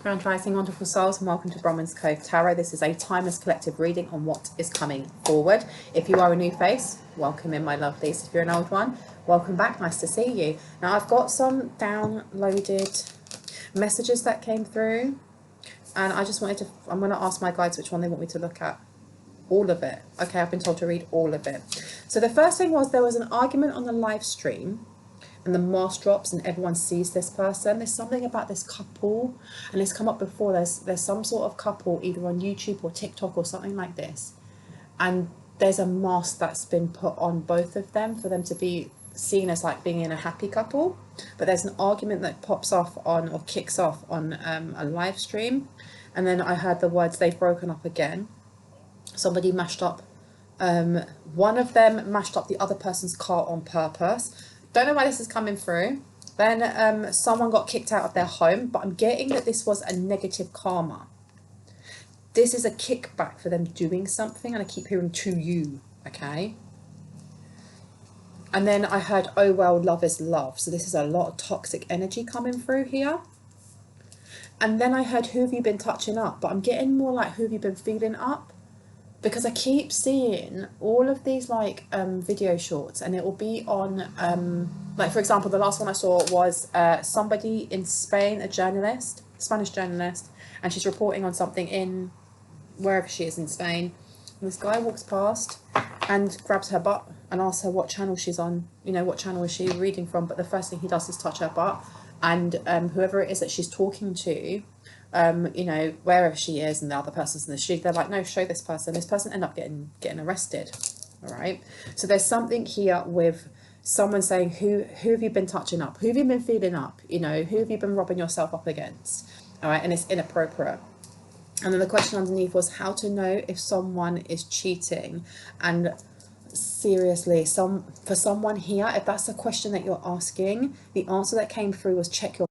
Grand Rising, wonderful souls, and welcome to Bronwen's Cove Tarot. This is a timeless collective reading on what is coming forward. If you are a new face, welcome in, my lovelies. If you're an old one, welcome back. Nice to see you. Now, I've got some downloaded messages that came through, and I just wanted to, I'm going to ask my guides which one they want me to look at. All of it. Okay, I've been told to read all of it. So the first thing was, there was an argument on the live stream, and the mask drops and everyone sees this person. There's something about this couple, and it's come up before. There's some sort of couple either on YouTube or TikTok or something like this, and there's a mask that's been put on both of them for them to be seen as like being in a happy couple. But there's an argument that pops off on, or kicks off on, a live stream, and then I heard the words, they've broken up again. Somebody mashed up, one of them mashed up the other person's car on purpose. Don't know why this is coming through. Then someone got kicked out of their home, but I'm getting that this was a negative karma. This is a kickback for them doing something, and I keep hearing to you, okay? And then I heard, oh well, love is love. So this is a lot of toxic energy coming through here. And then I heard, who have you been touching up? But I'm getting more like, who have you been feeling up? Because I keep seeing all of these like video shorts, and it will be on like, for example, the last one I saw was somebody in Spain, a journalist, Spanish journalist, and she's reporting on something in wherever she is in Spain, and this guy walks past and grabs her butt and asks her what channel she's on, you know, what channel is she reading from. But the first thing he does is touch her butt, and whoever it is that she's talking to, you know, wherever she is, and the other person's in the street, they're like, no, show this person. This person end up getting arrested. All right, so there's something here with someone saying, who have you been touching up, who have you been feeling up, you know, who have you been rubbing yourself up against? All right, and it's inappropriate. And then the question underneath was how to know if someone is cheating. And seriously, for someone here, if that's the question that you're asking, the answer that came through was check your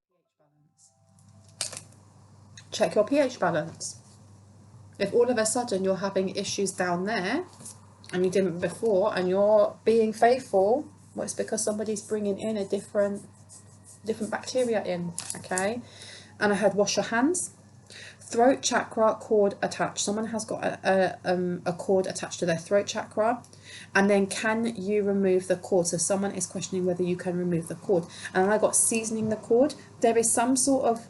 pH balance. If all of a sudden you're having issues down there and you didn't before, and you're being faithful, well, it's because somebody's bringing in a different bacteria in, okay? And I heard wash your hands. Throat chakra, cord attached. Someone has got a cord attached to their throat chakra. And then, can you remove the cord? So someone is questioning whether you can remove the cord. And I got seasoning the cord. There is some sort of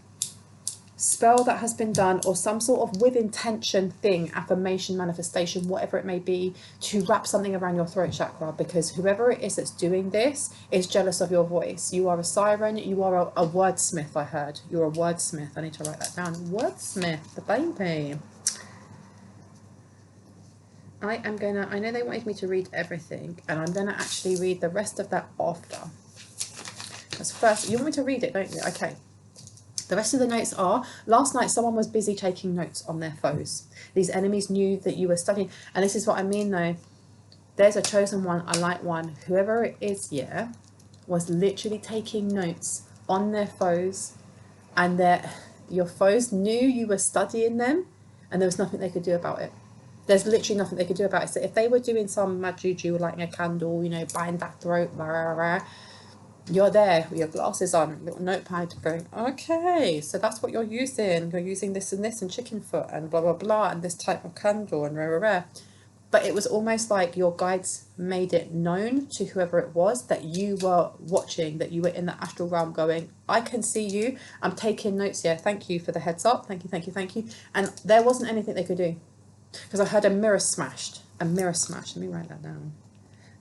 spell that has been done, or some sort of with intention thing, affirmation, manifestation, whatever it may be, to wrap something around your throat chakra, because whoever it is that's doing this is jealous of your voice. You are a siren, you are a wordsmith. I heard you're a wordsmith. I need to write that down. Wordsmith, the baby. I know they wanted me to read everything, and I'm gonna actually read the rest of that after. Because first, you want me to read it, don't you? Okay. The rest of the notes are, last night someone was busy taking notes on their foes. These enemies knew that you were studying. And this is what I mean though. There's a chosen one, a light one. Whoever it is, yeah, was literally taking notes on their foes. And your foes knew you were studying them, and there was nothing they could do about it. There's literally nothing they could do about it. So if they were doing some mad juju, lighting a candle, you know, bind that throat, rah, rah, rah, you're there with your glasses on, little notepad, going, okay, so that's what you're using. You're using this and chicken foot and blah, blah, blah, and this type of candle and rah, rah, rah. But it was almost like your guides made it known to whoever it was that you were watching, that you were in the astral realm going, I can see you. I'm taking notes here. Thank you for the heads up. Thank you, thank you, thank you. And there wasn't anything they could do. Because I heard a mirror smashed. A mirror smashed. Let me write that down.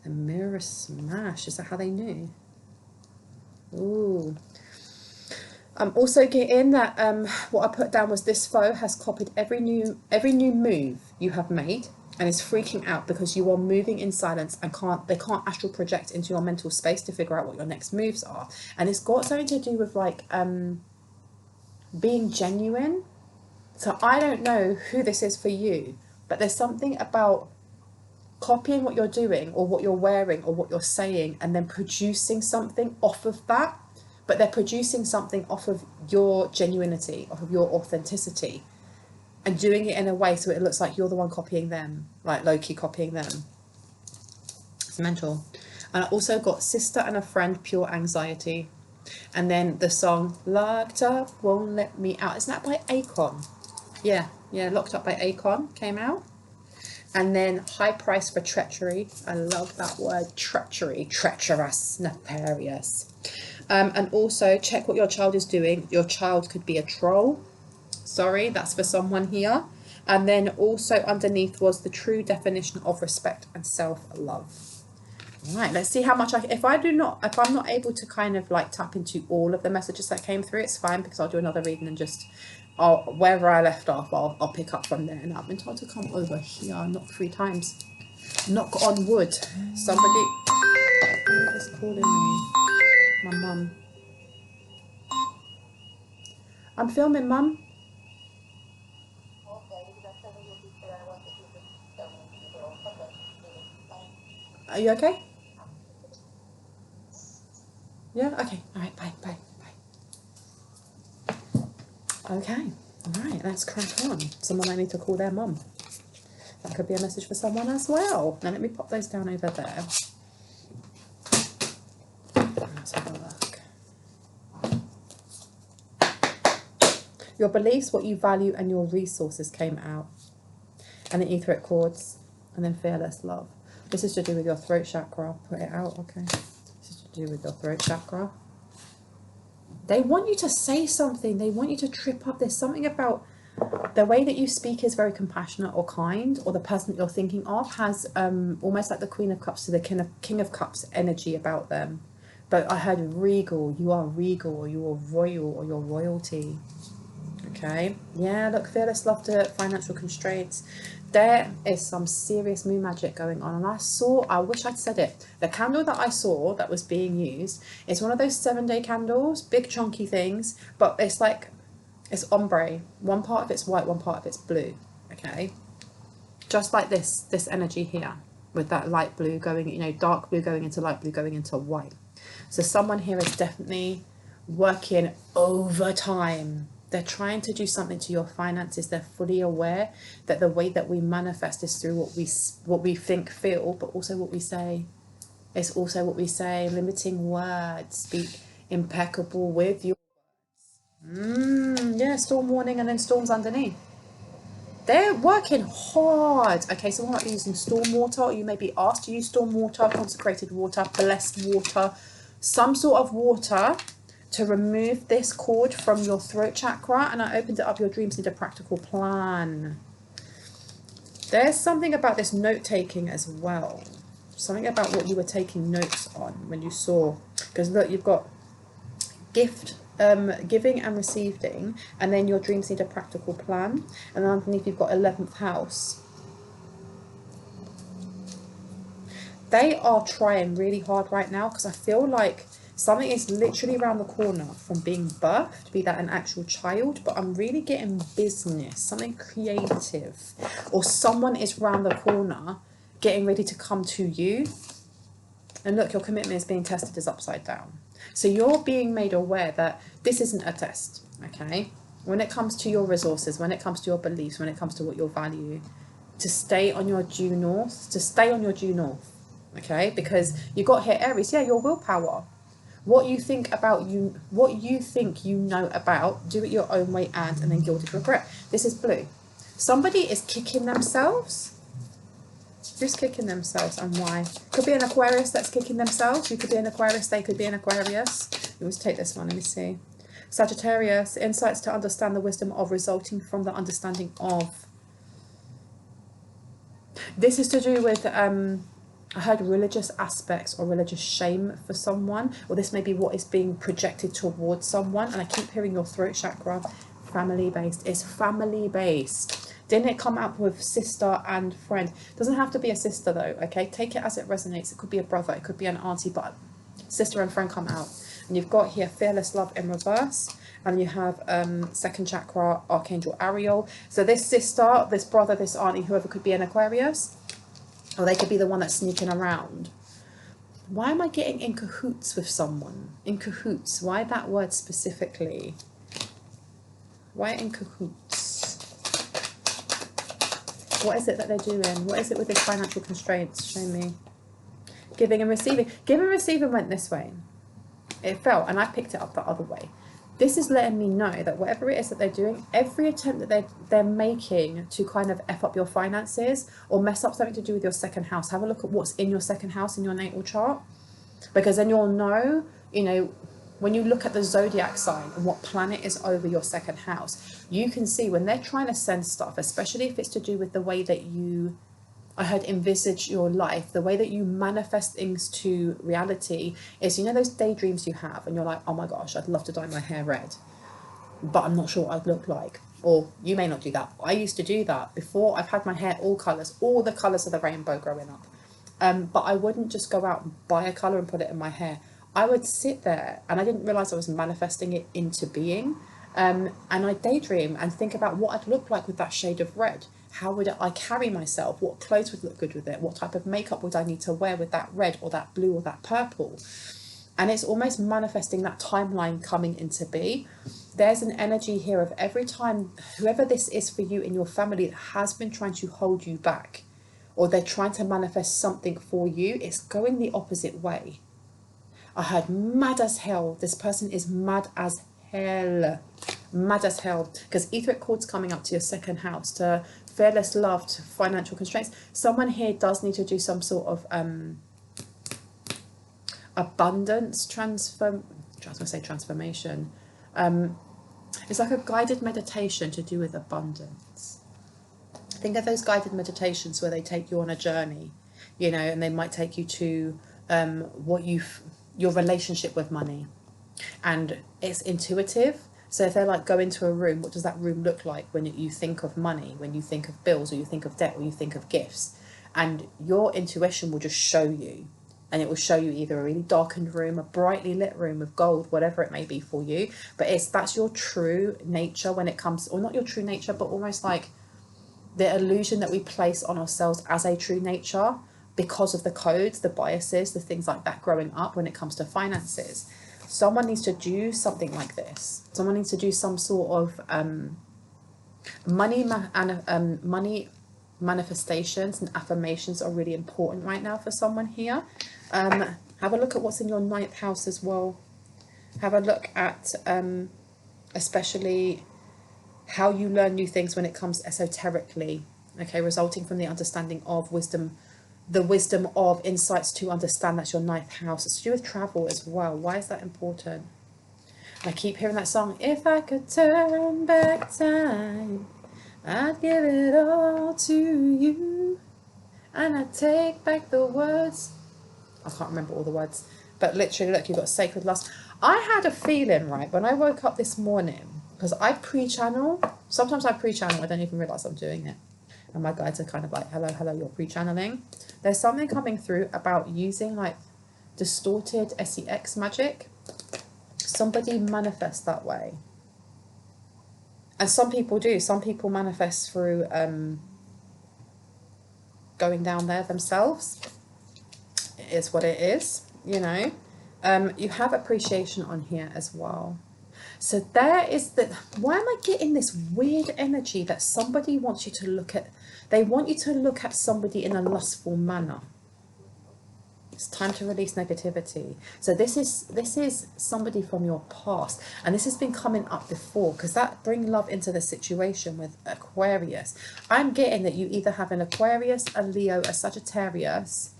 A mirror smashed. Is that how they knew? Ooh. I'm also getting that what I put down was, this foe has copied every new move you have made, and is freaking out because you are moving in silence and they can't astral project into your mental space to figure out what your next moves are. And it's got something to do with like being genuine. So I don't know who this is for you, but there's something about copying what you're doing or what you're wearing or what you're saying, and then producing something off of that. But they're producing something off of your genuinity, off of your authenticity, and doing it in a way so it looks like you're the one copying them, like low-key copying them. It's mental. And I also got sister and a friend, pure anxiety. And then the song Locked Up Won't Let Me Out. Isn't that by Akon? Yeah, Locked Up by Akon came out. And then High Price for Treachery. I love that word, treachery, treacherous, nefarious. And also check what your child is doing. Your child could be a troll. Sorry, that's for someone here. And then also underneath was the true definition of respect and self-love. Right, let's see how much if I'm not able to kind of like tap into all of the messages that came through, it's fine, because I'll do another reading and just wherever I left off, I'll pick up from there. And I've been told to come over here, knock 3 times. Knock on wood. Somebody is calling me. My mum. I'm filming, mum. Are you okay? Yeah, okay. All right, bye. Okay, all right, let's crack on. Someone I need to call their mum. That could be a message for someone as well. Now let me pop those down over there. Let's have a look. Your beliefs, what you value, and your resources came out. And the etheric chords, and then fearless love. This is to do with your throat chakra. Put it out, okay. This is to do with your throat chakra. They want you to say something. They want you to trip up. There's something about the way that you speak is very compassionate or kind, or the person that you're thinking of has almost like the Queen of Cups to the King of Cups energy about them. But I heard regal. You are regal, or you are royal, or you're royalty. Okay. Yeah, look, fearless love to financial constraints. There is some serious moon magic going on. And I wish I'd said it. The candle that I saw that was being used is one of those 7-day candles, big chunky things, but it's like, it's ombre. One part of it's white, one part of it's blue. Okay. Just like this energy here with that light blue going, you know, dark blue going into light blue going into white. So someone here is definitely working overtime. They're trying to do something to your finances. They're fully aware that the way that we manifest is through what we think, feel, but also what we say. It's also what we say. Limiting words. Be impeccable with your words. Yeah, storm warning and then storms underneath. They're working hard. Okay, someone might be using storm water, or you may be asked to use storm water, consecrated water, blessed water, some sort of water to remove this cord from your throat chakra. And I opened it up. Your dreams need a practical plan. There's something about this note taking as well. Something about what you were taking notes on when you saw, because look, you've got giving and receiving, and then your dreams need a practical plan, and underneath you've got 11th house. They are trying really hard right now, because I feel like something is literally around the corner from being birthed, be that an actual child, but I'm really getting business, something creative, or someone is around the corner getting ready to come to you. And look, your commitment is being tested as upside down. So you're being made aware that this isn't a test, okay? When it comes to your resources, when it comes to your beliefs, when it comes to what you value, to stay on your due north, okay? Because you got here Aries, yeah, your willpower. What you think about you, what you think you know about, do it your own way and then guilty regret. This is blue. Somebody is kicking themselves. Who's kicking themselves and why? Could be an Aquarius that's kicking themselves. You could be an Aquarius, they could be an Aquarius. Let's take this one, let me see. Sagittarius, insights to understand the wisdom of resulting from the understanding of. This is to do with, I heard religious aspects or religious shame for someone, or this may be what is being projected towards someone. And I keep hearing your throat chakra, family-based. It's family-based. Didn't it come out with sister and friend? Doesn't have to be a sister though, okay? Take it as it resonates. It could be a brother, it could be an auntie, but sister and friend come out. And you've got here fearless love in reverse, and you have second chakra, Archangel Ariel. So this sister, this brother, this auntie, whoever could be an Aquarius, or they could be the one that's sneaking around. Why am I getting in cahoots with someone? In cahoots, why that word specifically? Why in cahoots? What is it that they're doing? What is it with these financial constraints? Show me. Giving and receiving. Giving and receiving went this way. It fell, and I picked it up the other way. This is letting me know that whatever it is that they're doing, every attempt that they're making to kind of F up your finances or mess up something to do with your second house, have a look at what's in your second house in your natal chart. Because then you'll know, you know, when you look at the zodiac sign and what planet is over your second house, you can see when they're trying to send stuff, especially if it's to do with the way that you, I heard, envisage your life, the way that you manifest things to reality is, you know, those daydreams you have and you're like, oh my gosh, I'd love to dye my hair red, but I'm not sure what I'd look like. Or you may not do that. I used to do that before. I've had my hair all colours, all the colours of the rainbow growing up. But I wouldn't just go out and buy a colour and put it in my hair. I would sit there and I didn't realise I was manifesting it into being. And I daydream and think about what I'd look like with that shade of red. How would I carry myself? What clothes would look good with it? What type of makeup would I need to wear with that red or that blue or that purple? And it's almost manifesting that timeline coming into be. There's an energy here of every time, whoever this is for you in your family that has been trying to hold you back, or they're trying to manifest something for you, it's going the opposite way. I heard mad as hell. This person is mad as hell. Mad as hell. Because etheric chord's coming up to your second house, to fearless love, to financial constraints. Someone here does need to do some sort of abundance transformation. It's like a guided meditation to do with abundance. Think of those guided meditations where they take you on a journey, you know, and they might take you to your relationship with money, and it's intuitive. So if they're like, go into a room, what does that room look like when you think of money, when you think of bills, or you think of debt, or you think of gifts? And your intuition will just show you, and it will show you either a really darkened room, a brightly lit room with gold, whatever it may be for you. But that's your true nature when it comes, or not your true nature, but almost like the illusion that we place on ourselves as a true nature because of the codes, the biases, the things like that growing up when it comes to finances. Someone needs to do something like this. Someone needs to do some sort of money manifestations and affirmations are really important right now for someone here. Have a look at what's in your 9th house as well. Have a look at especially how you learn new things when it comes esoterically, okay, resulting from the understanding of wisdom, the wisdom of insights to understand that's your 9th house. It's to do with travel as well. Why is that important? And I keep hearing that song, if I could turn back time, I'd give it all to you, and I'd take back the words. I can't remember all the words, but literally, look, you've got sacred lust. I had a feeling, right, when I woke up this morning, because I pre-channel. Sometimes I pre-channel, I don't even realise I'm doing it. And my guides are kind of like, hello, you're pre-channeling. There's something coming through about using like distorted SEX magic. Somebody manifests that way. And some people do. Some people manifest through going down there themselves. It is what it is, you know. You have appreciation on here as well. So there is why am I getting this weird energy that somebody wants you to look at, they want you to look at somebody in a lustful manner. It's time to release negativity. So this is somebody from your past, and this has been coming up before, because that bring love into the situation with Aquarius. I'm getting that you either have an Aquarius, a Leo, a Sagittarius.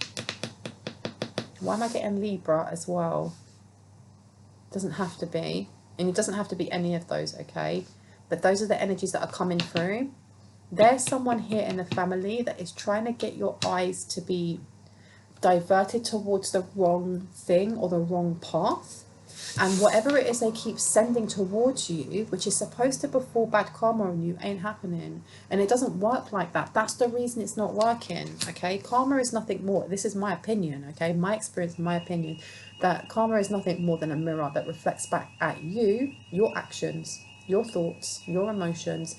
Why am I getting Libra as well? Doesn't have to be. And it doesn't have to be any of those, okay? But those are the energies that are coming through. There's someone here in the family that is trying to get your eyes to be diverted towards the wrong thing or the wrong path. And whatever it is they keep sending towards you, which is supposed to befall bad karma on you, ain't happening. And it doesn't work like that. That's the reason it's not working, okay? Karma is nothing more. This is my opinion, okay? My experience, my opinion, that karma is nothing more than a mirror that reflects back at you, your actions, your thoughts, your emotions.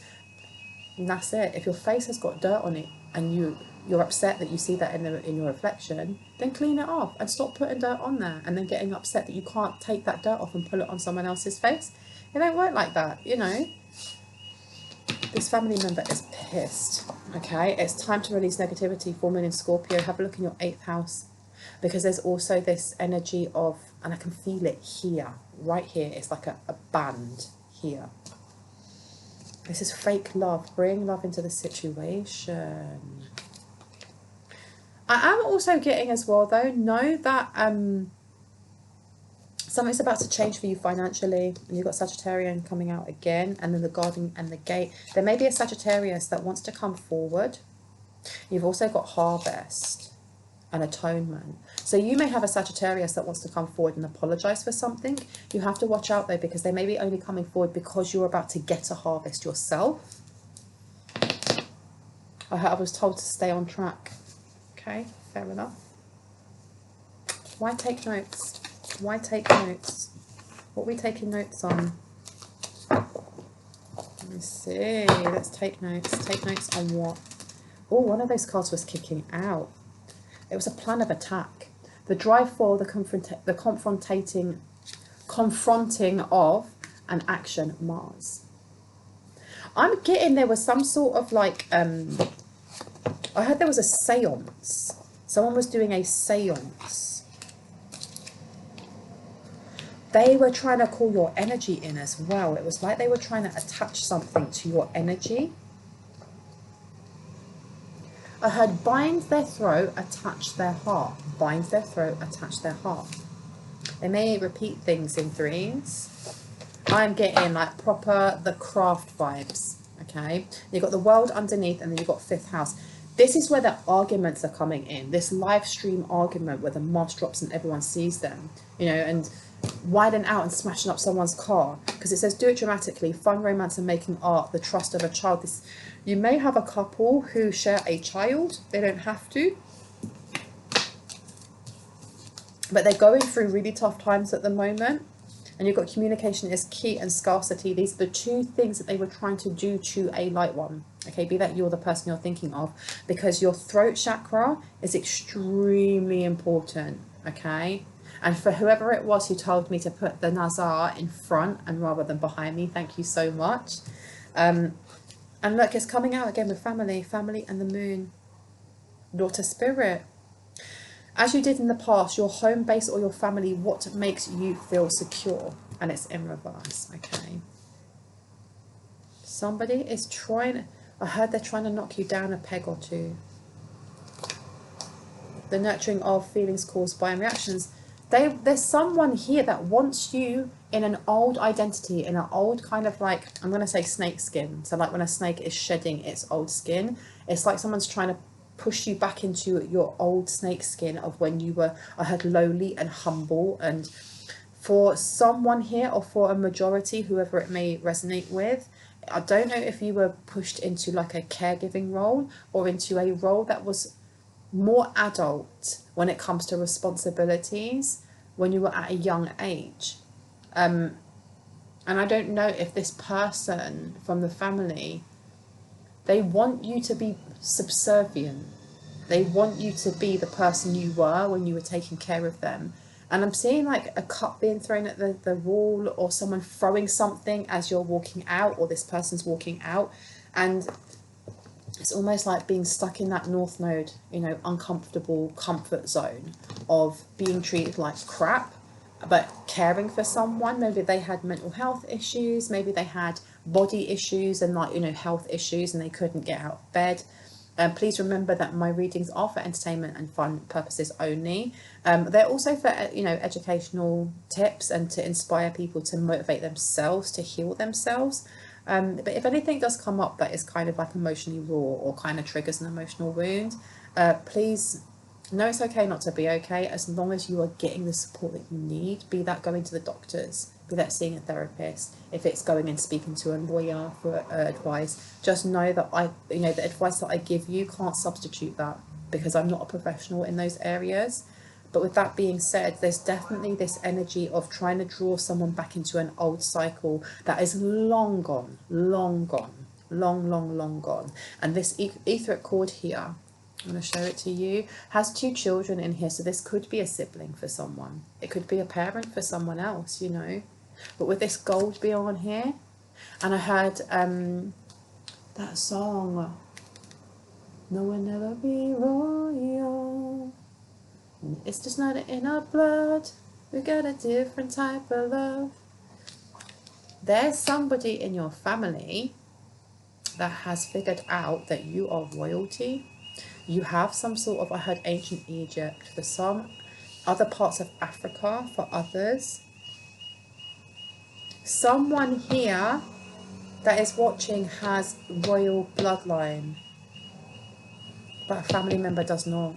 And that's it. If your face has got dirt on it and you're upset that you see that in your reflection, then clean it off and stop putting dirt on there and then getting upset that you can't take that dirt off and pull it on someone else's face. It don't work like that, you know. This family member is pissed, okay? It's time to release negativity. Full moon in Scorpio. Have a look in your 8th house. because there's also this energy of, and I can feel it here, right here. It's like a band here. This is fake love. Bring love into the situation. I am also getting as well, though, know that something's about to change for you financially. And you've got Sagittarian coming out again, and then the garden and the gate. There may be a Sagittarius that wants to come forward. You've also got harvest and atonement. So you may have a Sagittarius that wants to come forward and apologize for something. You have to watch out, though, because they may be only coming forward because you're about to get a harvest yourself. I was told to stay on track. Okay, fair enough. Why take notes? Why take notes? What are we taking notes on? Let me see. Let's take notes. Take notes on what? Oh, one of those cards was kicking out. It was a plan of attack. The drive for the confronting of an action, Mars. I'm getting there was some sort of like, I heard there was a seance. Someone was doing a seance. They were trying to call your energy in as well. It was like they were trying to attach something to your energy. I heard bind their throat, attach their heart. Bind their throat, attach their heart. They may repeat things in dreams. I'm getting like proper the craft vibes. Okay, you've got the world underneath, and then you've got fifth house. This is where the arguments are coming in. This live stream argument where the mask drops and everyone sees them, you know, and widen out and smashing up someone's car, because it says do it dramatically, fun, romance and making art, the trust of a child. This, you may have a couple who share a child. They don't have to, but they're going through really tough times at the moment. And you've got communication is key and scarcity. These are the two things that they were trying to do to a light one. Okay, be that you're the person you're thinking of, because your throat chakra is extremely important. Okay, and for whoever it was who told me to put the Nazar in front and rather than behind me, thank you so much. And look, it's coming out again with family and the moon, daughter spirit. As you did in the past, your home base or your family, what makes you feel secure? And it's in reverse, okay? Somebody is trying, I heard they're trying to knock you down a peg or two. The nurturing of feelings caused by reactions. There's someone here that wants you in an old identity, in an old kind of like, I'm going to say snake skin. So like when a snake is shedding its old skin, it's like someone's trying to push you back into your old snake skin of when you were, I heard, lowly and humble. And for someone here, or for a majority, whoever it may resonate with, I don't know if you were pushed into like a caregiving role or into a role that was more adult when it comes to responsibilities when you were at a young age. And I don't know if this person from the family, they want you to be subservient. They want you to be the person you were when you were taking care of them. And I'm seeing like a cup being thrown at the wall, or someone throwing something as you're walking out, or this person's walking out. And it's almost like being stuck in that north node, you know, uncomfortable comfort zone of being treated like crap, but caring for someone. Maybe they had mental health issues, maybe they had body issues and like, you know, health issues, and they couldn't get out of bed. Please remember that my readings are for entertainment and fun purposes only. They're also for, you know, educational tips and to inspire people to motivate themselves, to heal themselves. But if anything does come up that is kind of like emotionally raw or kind of triggers an emotional wound, please know it's okay not to be okay, as long as you are getting the support that you need, be that going to the doctors, be that seeing a therapist, if it's going and speaking to a lawyer for advice. Just know that the advice that I give you can't substitute that, because I'm not a professional in those areas. But with that being said, there's definitely this energy of trying to draw someone back into an old cycle that is long gone, long gone, long gone. And this etheric cord here, I'm going to show it to you, has 2 children in here. So this could be a sibling for someone. It could be a parent for someone else, you know. But with this gold being on here, and I heard that song, No One Ever Be Royal, It's just not in our blood. We got a different type of love. There's somebody in your family that has figured out that you are royalty. You have some sort of, I heard ancient Egypt for some, other parts of Africa for others. Someone here that is watching has royal bloodline, but a family member does not.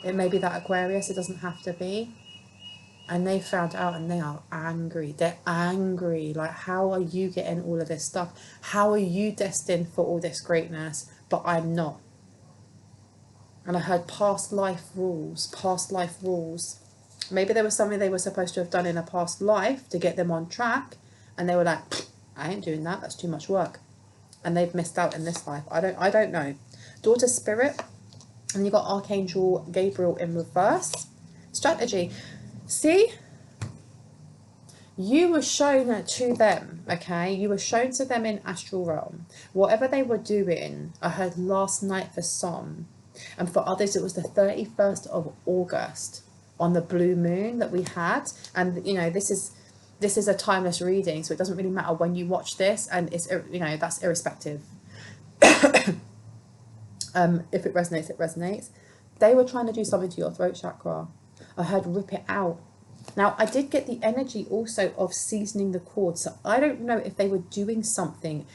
It may be that Aquarius, it doesn't have to be. And they found out and they are angry. They're angry. Like, how are you getting all of this stuff? How are you destined for all this greatness, but I'm not? And I heard past life rules, past life rules. Maybe there was something they were supposed to have done in a past life to get them on track. And they were like, I ain't doing that. That's too much work. And they've missed out in this life. I don't know. Daughter Spirit. And you got Archangel Gabriel in reverse. Strategy. See, you were shown to them, okay? You were shown to them in astral realm. Whatever they were doing, I heard last night for some, and for others it was the 31st of August on the blue moon that we had. And, you know, this is a timeless reading, so it doesn't really matter when you watch this, and it's, you know, that's irrespective. If it resonates, it resonates. They were trying to do something to your throat chakra. I heard rip it out. Now, I did get the energy also of seasoning the cord. So I don't know if they were doing something.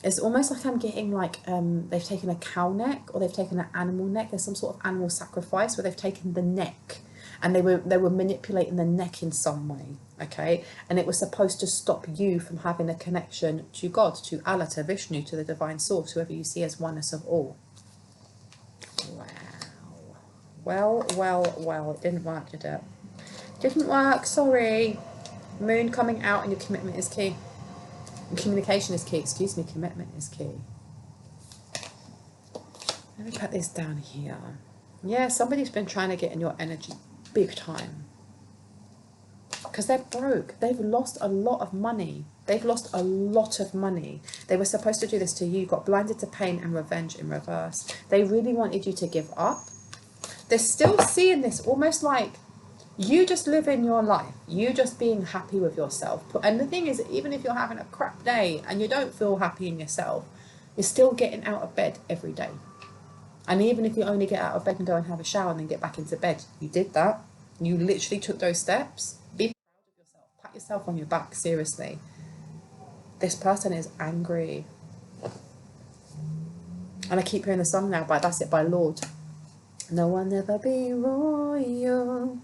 It's almost like I'm getting like they've taken a cow neck or they've taken an animal neck. There's some sort of animal sacrifice where they've taken the neck and they were manipulating the neck in some way. Okay. And it was supposed to stop you from having a connection to God, to Allah, to Vishnu, to the divine source, whoever you see as oneness of all. Wow. Well, it didn't work, did it? Didn't work, sorry. Moon coming out and your commitment is key. And communication is key, excuse me, commitment is key. Let me put this down here. Yeah, somebody's been trying to get in your energy big time. Because they're broke. They've lost a lot of money. They've lost a lot of money. They were supposed to do this to you, got blinded to pain and revenge in reverse. They really wanted you to give up. They're still seeing this almost like you just living your life, you just being happy with yourself. And the thing is, even if you're having a crap day and you don't feel happy in yourself, you're still getting out of bed every day. And even if you only get out of bed and go and have a shower and then get back into bed, you did that. You literally took those steps. Be proud of yourself. Pat yourself on your back, seriously. This person is angry. And I keep hearing the song now, but that's it by Lord. No one ever be royal.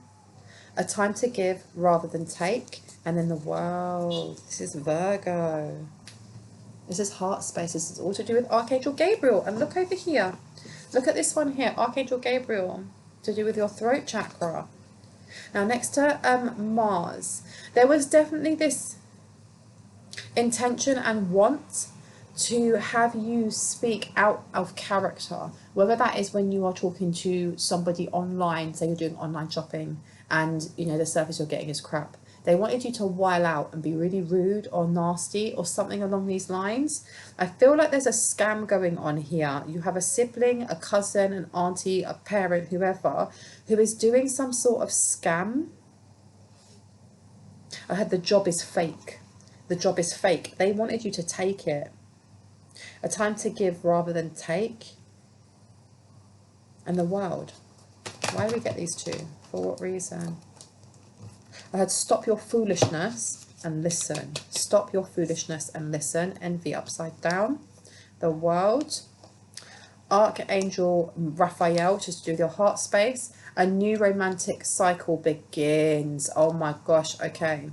A time to give rather than take. And then the world. This is Virgo. This is heart space. This is all to do with Archangel Gabriel. And look over here. Look at this one here. Archangel Gabriel. To do with your throat chakra. Now next to Mars. There was definitely this intention and want to have you speak out of character. Whether that is when you are talking to somebody online. Say you're doing online shopping. And, you know, the service you're getting is crap. They wanted you to while out and be really rude or nasty or something along these lines. I feel like there's a scam going on here. You have a sibling, a cousin, an auntie, a parent, whoever, who is doing some sort of scam. I heard the job is fake. The job is fake. They wanted you to take it. A time to give rather than take. And the world. Why do we get these two? For what reason? I had stop your foolishness and listen. Stop your foolishness and listen. Envy upside down. The world. Archangel Raphael, just to do with your heart space. A new romantic cycle begins. Oh my gosh, okay.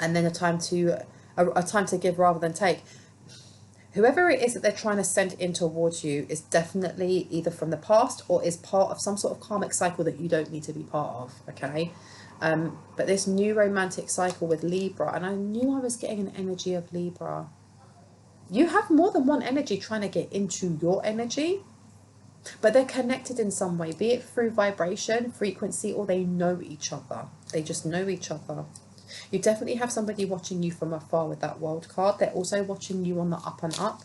And then a time to give rather than take. Whoever it is that they're trying to send in towards you is definitely either from the past or is part of some sort of karmic cycle that you don't need to be part of, okay? But this new romantic cycle with Libra, and I knew I was getting an energy of Libra. You have more than one energy trying to get into your energy, but they're connected in some way, be it through vibration, frequency, or they know each other. They just know each other. You definitely have somebody watching you from afar with that world card. They're also watching you on the up and up.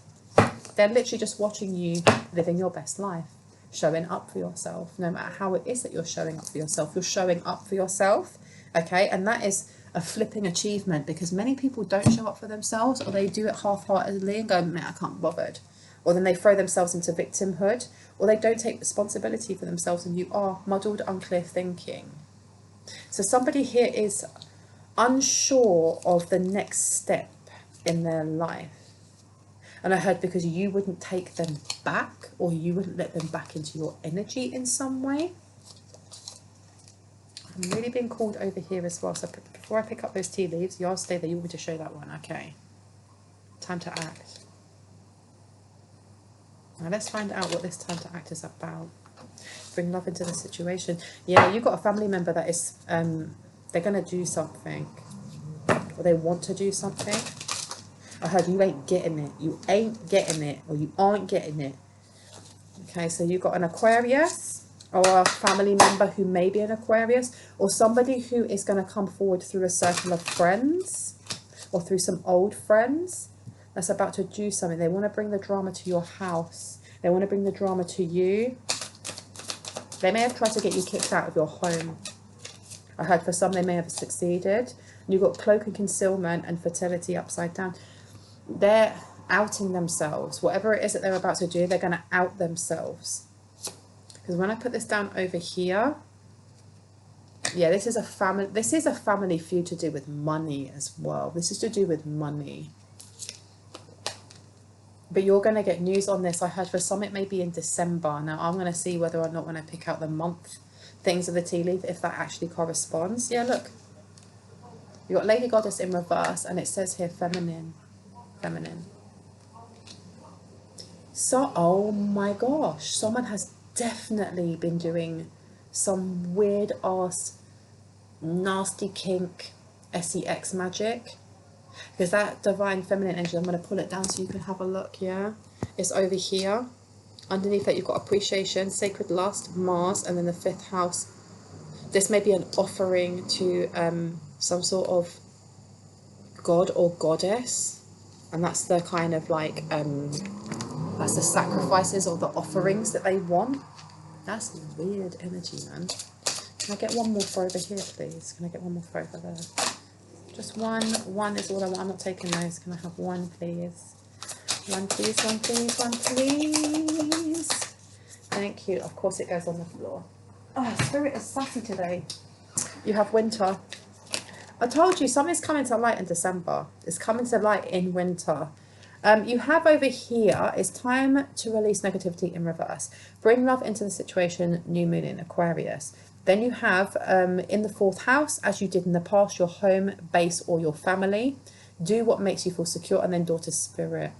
They're literally just watching you living your best life, showing up for yourself. No matter how it is that you're showing up for yourself, you're showing up for yourself. Okay, and that is a flipping achievement, because many people don't show up for themselves, or they do it half-heartedly and go, man, I can't be bothered. Or then they throw themselves into victimhood, or they don't take responsibility for themselves, and you are muddled, unclear thinking. So somebody here is unsure of the next step in their life. And I heard because you wouldn't take them back, or you wouldn't let them back into your energy in some way. I'm really being called over here as well. So before I pick up those tea leaves, you all stay there. You want me to show that one? Okay. Time to act. Now let's find out what this time to act is about. Bring love into the situation. Yeah, you've got a family member that is, they're going to do something. Or they want to do something. I heard you ain't getting it. You ain't getting it. Or you aren't getting it. Okay, so you've got an Aquarius, or a family member who may be an Aquarius, or somebody who is going to come forward through a circle of friends, or through some old friends that's about to do something. They want to bring the drama to your house. They want to bring the drama to you. They may have tried to get you kicked out of your home. I heard for some they may have succeeded. And you've got cloak and concealment and fertility upside down. They're outing themselves. Whatever it is that they're about to do, they're going to out themselves. Because when I put this down over here, yeah, this is a family feud to do with money as well. This is to do with money. But you're going to get news on this. I heard for some it may be in December. Now I'm going to see whether or not when I pick out the month things of the tea leaf, if that actually corresponds. Yeah, look. You've got Lady Goddess in reverse, and it says here feminine. Feminine. So, oh my gosh, someone has definitely been doing some weird ass nasty kink sex magic, because that divine feminine energy, I'm going to pull it down so you can have a look. Yeah, it's over here. Underneath that you've got appreciation, sacred lust, Mars, and then the 5th house. This may be an offering to some sort of god or goddess, and that's the kind of like that's the sacrifices or the offerings that they want. That's weird energy, man. Can I get one more for over here, please? Can I get one more for over there? Just one. One is all I want. I'm not taking those. Can I have one, please? One, please. One, please. One, please. Thank you. Of course, it goes on the floor. Oh, Spirit is sassy today. You have winter. I told you something's coming to light in December. It's coming to light in winter. You have over here, it's time to release negativity in reverse. Bring love into the situation, new moon in Aquarius. Then you have in the 4th house, as you did in the past, your home base or your family. Do what makes you feel secure, and then daughter spirit.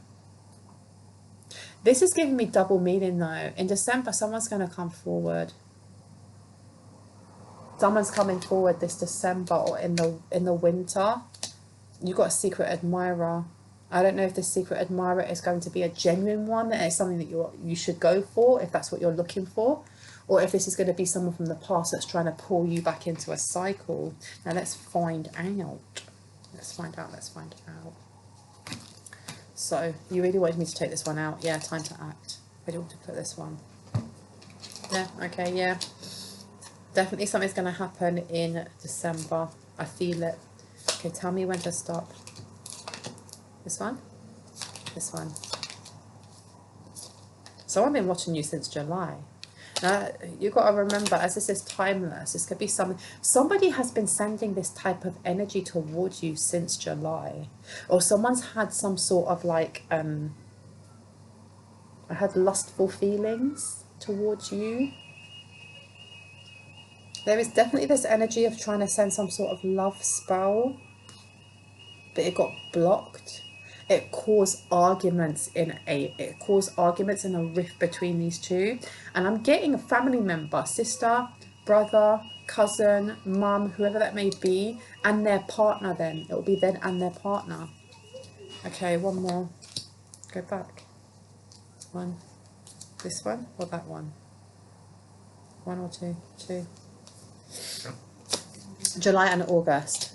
This is giving me double meaning though. In December, someone's going to come forward. Someone's coming forward this December or in the winter. You've got a secret admirer. I don't know if this secret admirer is going to be a genuine one, that is something that you should go for if that's what you're looking for, or if this is going to be someone from the past that's trying to pull you back into a cycle. Now let's find out. Let's find out. Let's find out. So you really wanted me to take this one out? Yeah, time to act. I don't want to put this one. Yeah. Okay. Yeah. Definitely something's going to happen in December. I feel it. Okay, tell me when to stop. This one? This one. So I've been watching you since July. Now, you've got to remember, as this is timeless, this could be somebody has been sending this type of energy towards you since July. Or someone's had some sort of like, I had lustful feelings towards you. There is definitely this energy of trying to send some sort of love spell, but it got blocked. It caused arguments in a rift between these two. And I'm getting a family member, sister, brother, cousin, mum, whoever that may be, and their partner then. It will be them and their partner. Okay, one more. Go back. One. This one or that one? One or two? Two. July and August.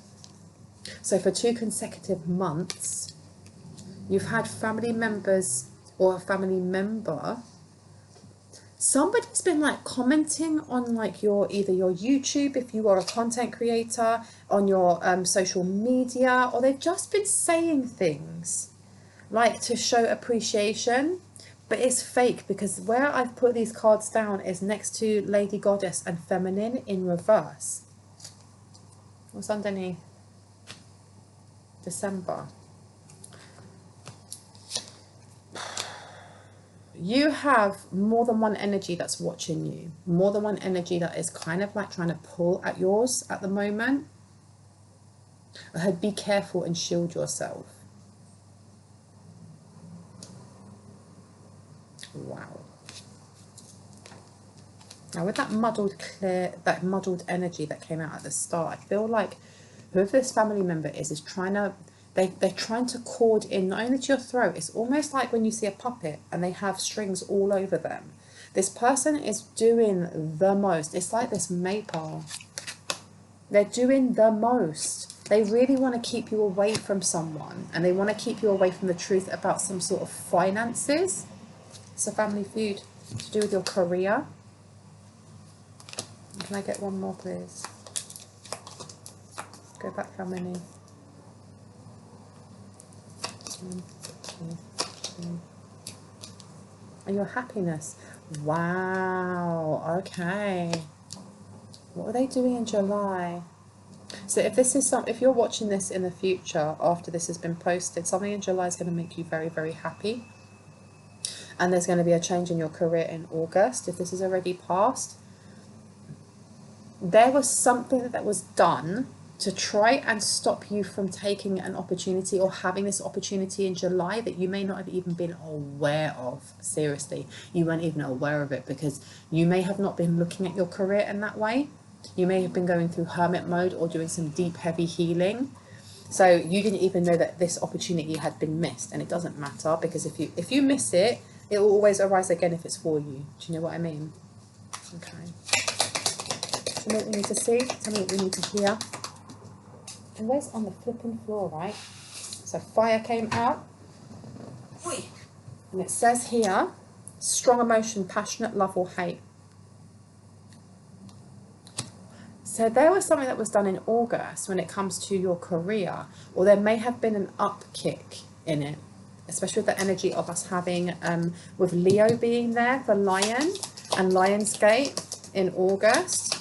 So for 2 consecutive months, you've had family members or a family member somebody's been like commenting on like either your YouTube, if you are a content creator, on your social media, or they've just been saying things like to show appreciation, but it's fake, because where I've put these cards down is next to Lady Goddess and Feminine in reverse. What's underneath? December. You have more than one energy that's watching you, more than one energy that is kind of like trying to pull at yours at the moment. I heard be careful and shield yourself. Wow. Now with that muddled energy that came out at the start, I feel like whoever this family member is trying to, they're trying to cord in not only to your throat, it's almost like when you see a puppet and they have strings all over them. This person is doing the most. It's like this maypole. They're doing the most. They really want to keep you away from someone, and they want to keep you away from the truth about some sort of finances. It's a family feud to do with your career. Can I get one more, please? Go back family. And your happiness. Wow. Okay. What are they doing in July? So if this is if you're watching this in the future after this has been posted, something in July is going to make you very, very happy. And there's going to be a change in your career in August. If this is already past, there was something that was done to try and stop you from taking an opportunity or having this opportunity in July that you may not have even been aware of. Seriously, you weren't even aware of it because you may have not been looking at your career in that way. You may have been going through hermit mode or doing some deep, heavy healing. So you didn't even know that this opportunity had been missed, and it doesn't matter, because if you miss it, it will always arise again if it's for you. Do you know what I mean? Okay. Tell me what we need to see. Tell me what we need to hear. Always on the flipping floor, right? So fire came out. And it says here, strong emotion, passionate love or hate. So there was something that was done in August when it comes to your career, or there may have been an upkick in it, especially with the energy of us having, with Leo being there for Lion and Lionsgate in August.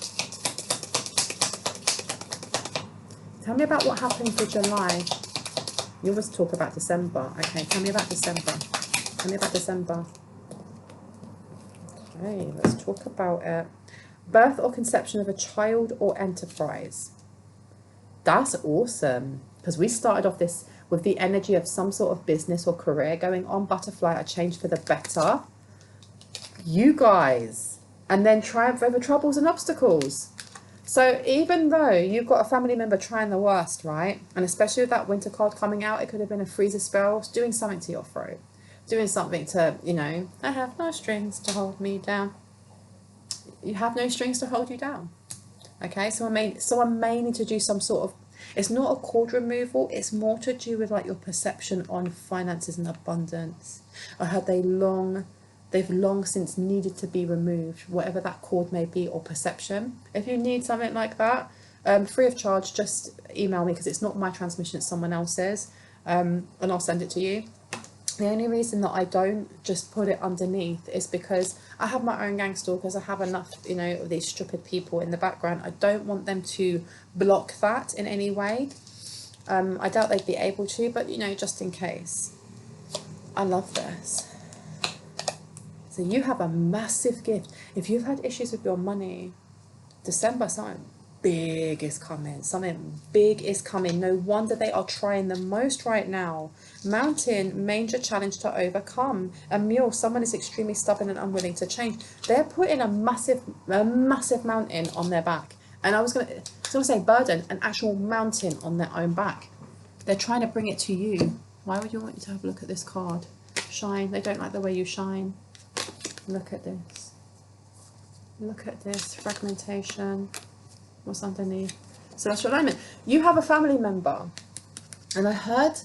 Tell me about what happened for July. You always talk about December. Okay, tell me about December. Tell me about December. Okay, let's talk about it. Birth or conception of a child or enterprise. That's awesome, because we started off this with the energy of some sort of business or career going on. Butterfly, a change for the better. You guys. And then triumph over troubles and obstacles. So even though you've got a family member trying the worst, right? And especially with that winter card coming out, it could have been a freezer spell, doing something to your throat. Doing something to, you know, I have no strings to hold me down. You have no strings to hold you down. Okay, so I may need to do some sort of, it's not a cord removal, it's more to do with like your perception on finances and abundance. I heard they've long since needed to be removed, whatever that cord may be, or perception. If you need something like that, free of charge, just email me, because it's not my transmission, it's someone else's, and I'll send it to you. The only reason that I don't just put it underneath is because I have my own gang stalkers. I have enough, you know, of these stupid people in the background. I don't want them to block that in any way. I doubt they'd be able to, but, you know, just in case. I love this. So you have a massive gift. If you've had issues with your money, December, something big is coming. Something big is coming. No wonder they are trying the most right now. Mountain, major challenge to overcome. A mule, someone is extremely stubborn and unwilling to change. They're putting a massive mountain on their back. And I was going to say burden, an actual mountain on their own back. They're trying to bring it to you. Why would you want me to have a look at this card? Shine. They don't like the way you shine. Look at this. Look at this. Fragmentation. What's underneath? Celestial alignment. You have a family member, and I heard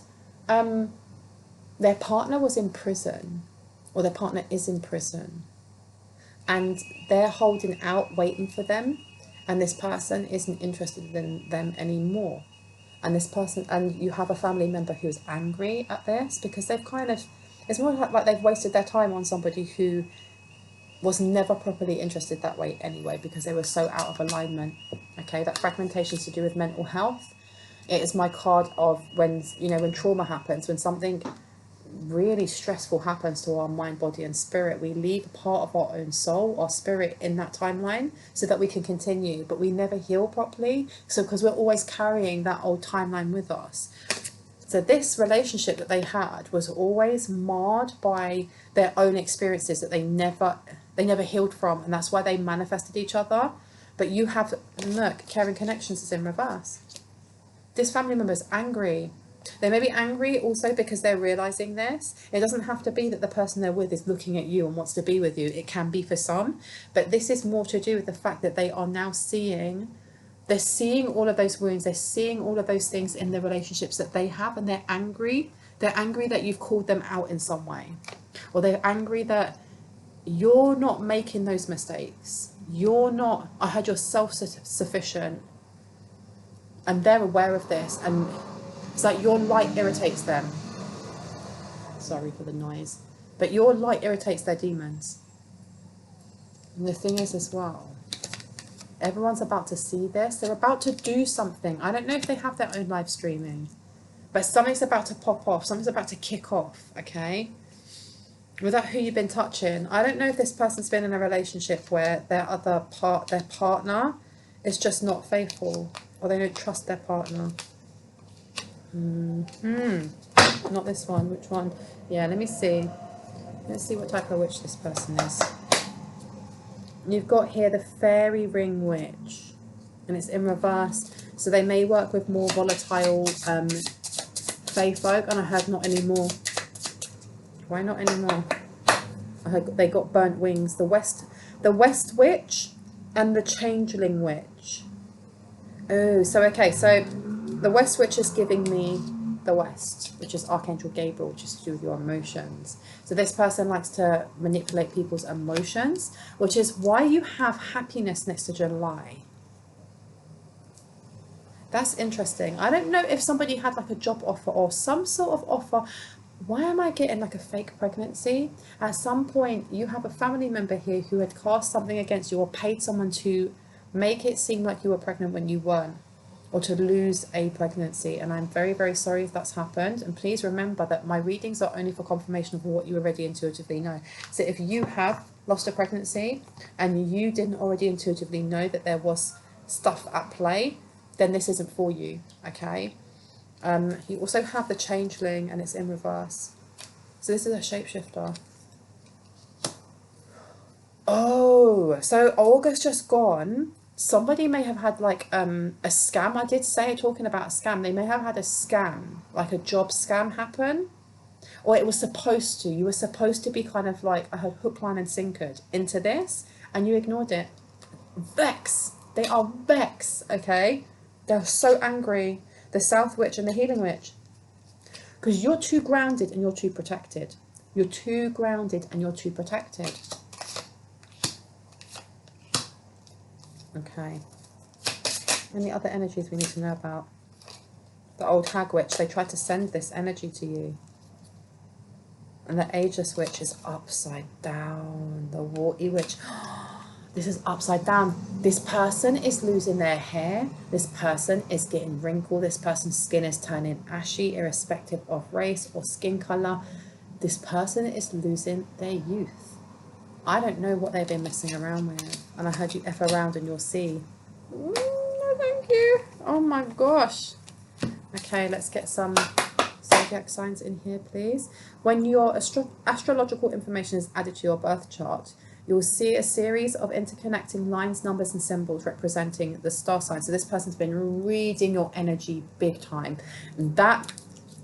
their partner was in prison, or their partner is in prison. and they're holding out, waiting for them, and this person isn't interested in them anymore. And this person, and you have a family member who's angry at this because they've kind of, it's more like they've wasted their time on somebody who was never properly interested that way anyway, because they were so out of alignment. Okay, that fragmentation is to do with mental health. It is my card of when, you know, when trauma happens, when something really stressful happens to our mind, body and spirit, we leave a part of our own soul, our spirit, in that timeline so that we can continue, but we never heal properly, so because we're always carrying that old timeline with us. So this relationship that they had was always marred by their own experiences that they never healed from, and that's why they manifested each other. But you have, look, caring connections is in reverse. This family member is angry. They may be angry also because they're realizing this. It doesn't have to be that the person they're with is looking at you and wants to be with you. It can be for some, but this is more to do with the fact that they are now seeing, they're seeing all of those wounds, they're seeing all of those things in the relationships that they have, and they're angry. They're angry that you've called them out in some way, or they're angry that you're not making those mistakes. You're not, I heard you're self-sufficient, and they're aware of this, and it's like your light irritates them. Sorry for the noise. But your light irritates their demons. And the thing is as well, everyone's about to see this. They're about to do something. I don't know if they have their own live streaming, but something's about to pop off. Something's about to kick off, okay? Without who you've been touching. I don't know if this person's been in a relationship where their partner is just not faithful, or they don't trust their partner. Not this one. Which one? Yeah, let me see. Let's see what type of witch this person is. You've got here the fairy ring witch, and it's in reverse. So they may work with more volatile fae folk, and I heard not anymore. Why not anymore? I heard they got burnt wings. The west witch and the changeling witch. Oh, so okay, so the west witch is giving me the west, which is Archangel Gabriel, which is to do with your emotions. So this person likes to manipulate people's emotions, which is why you have happiness next to July. That's interesting. I don't know if somebody had like a job offer or some sort of offer. Why am I getting like a fake pregnancy? At some point, you have a family member here who had cast something against you or paid someone to make it seem like you were pregnant when you weren't, or to lose a pregnancy. And I'm very, very sorry if that's happened. And please remember that my readings are only for confirmation of what you already intuitively know. So if you have lost a pregnancy and you didn't already intuitively know that there was stuff at play, then this isn't for you, okay? You also have the changeling, and it's in reverse. So this is a shapeshifter. Oh, so August just gone. Somebody may have had like a scam. I did say, talking about a scam, they may have had a scam, like a job scam happen. Or it was supposed to. You were supposed to be kind of like, I heard hook, line and sinkered into this, and you ignored it. Vex. They are vex, okay? They're so angry. The South Witch and the Healing Witch. Because you're too grounded and you're too protected. You're too grounded and you're too protected. Okay. Any other energies we need to know about? The old Hag Witch, they tried to send this energy to you. And the Ageless Witch is upside down. The Warty Witch. This is upside down. This person is losing their hair. This person is getting wrinkled. This person's skin is turning ashy, irrespective of race or skin colour. This person is losing their youth. I don't know what they've been messing around with. And I heard you F around and you'll see. No, thank you. Oh my gosh. Okay, let's get some zodiac signs in here, please. When your astrological information is added to your birth chart, you will see a series of interconnecting lines, numbers and symbols representing the star sign. So this person's been reading your energy big time. And that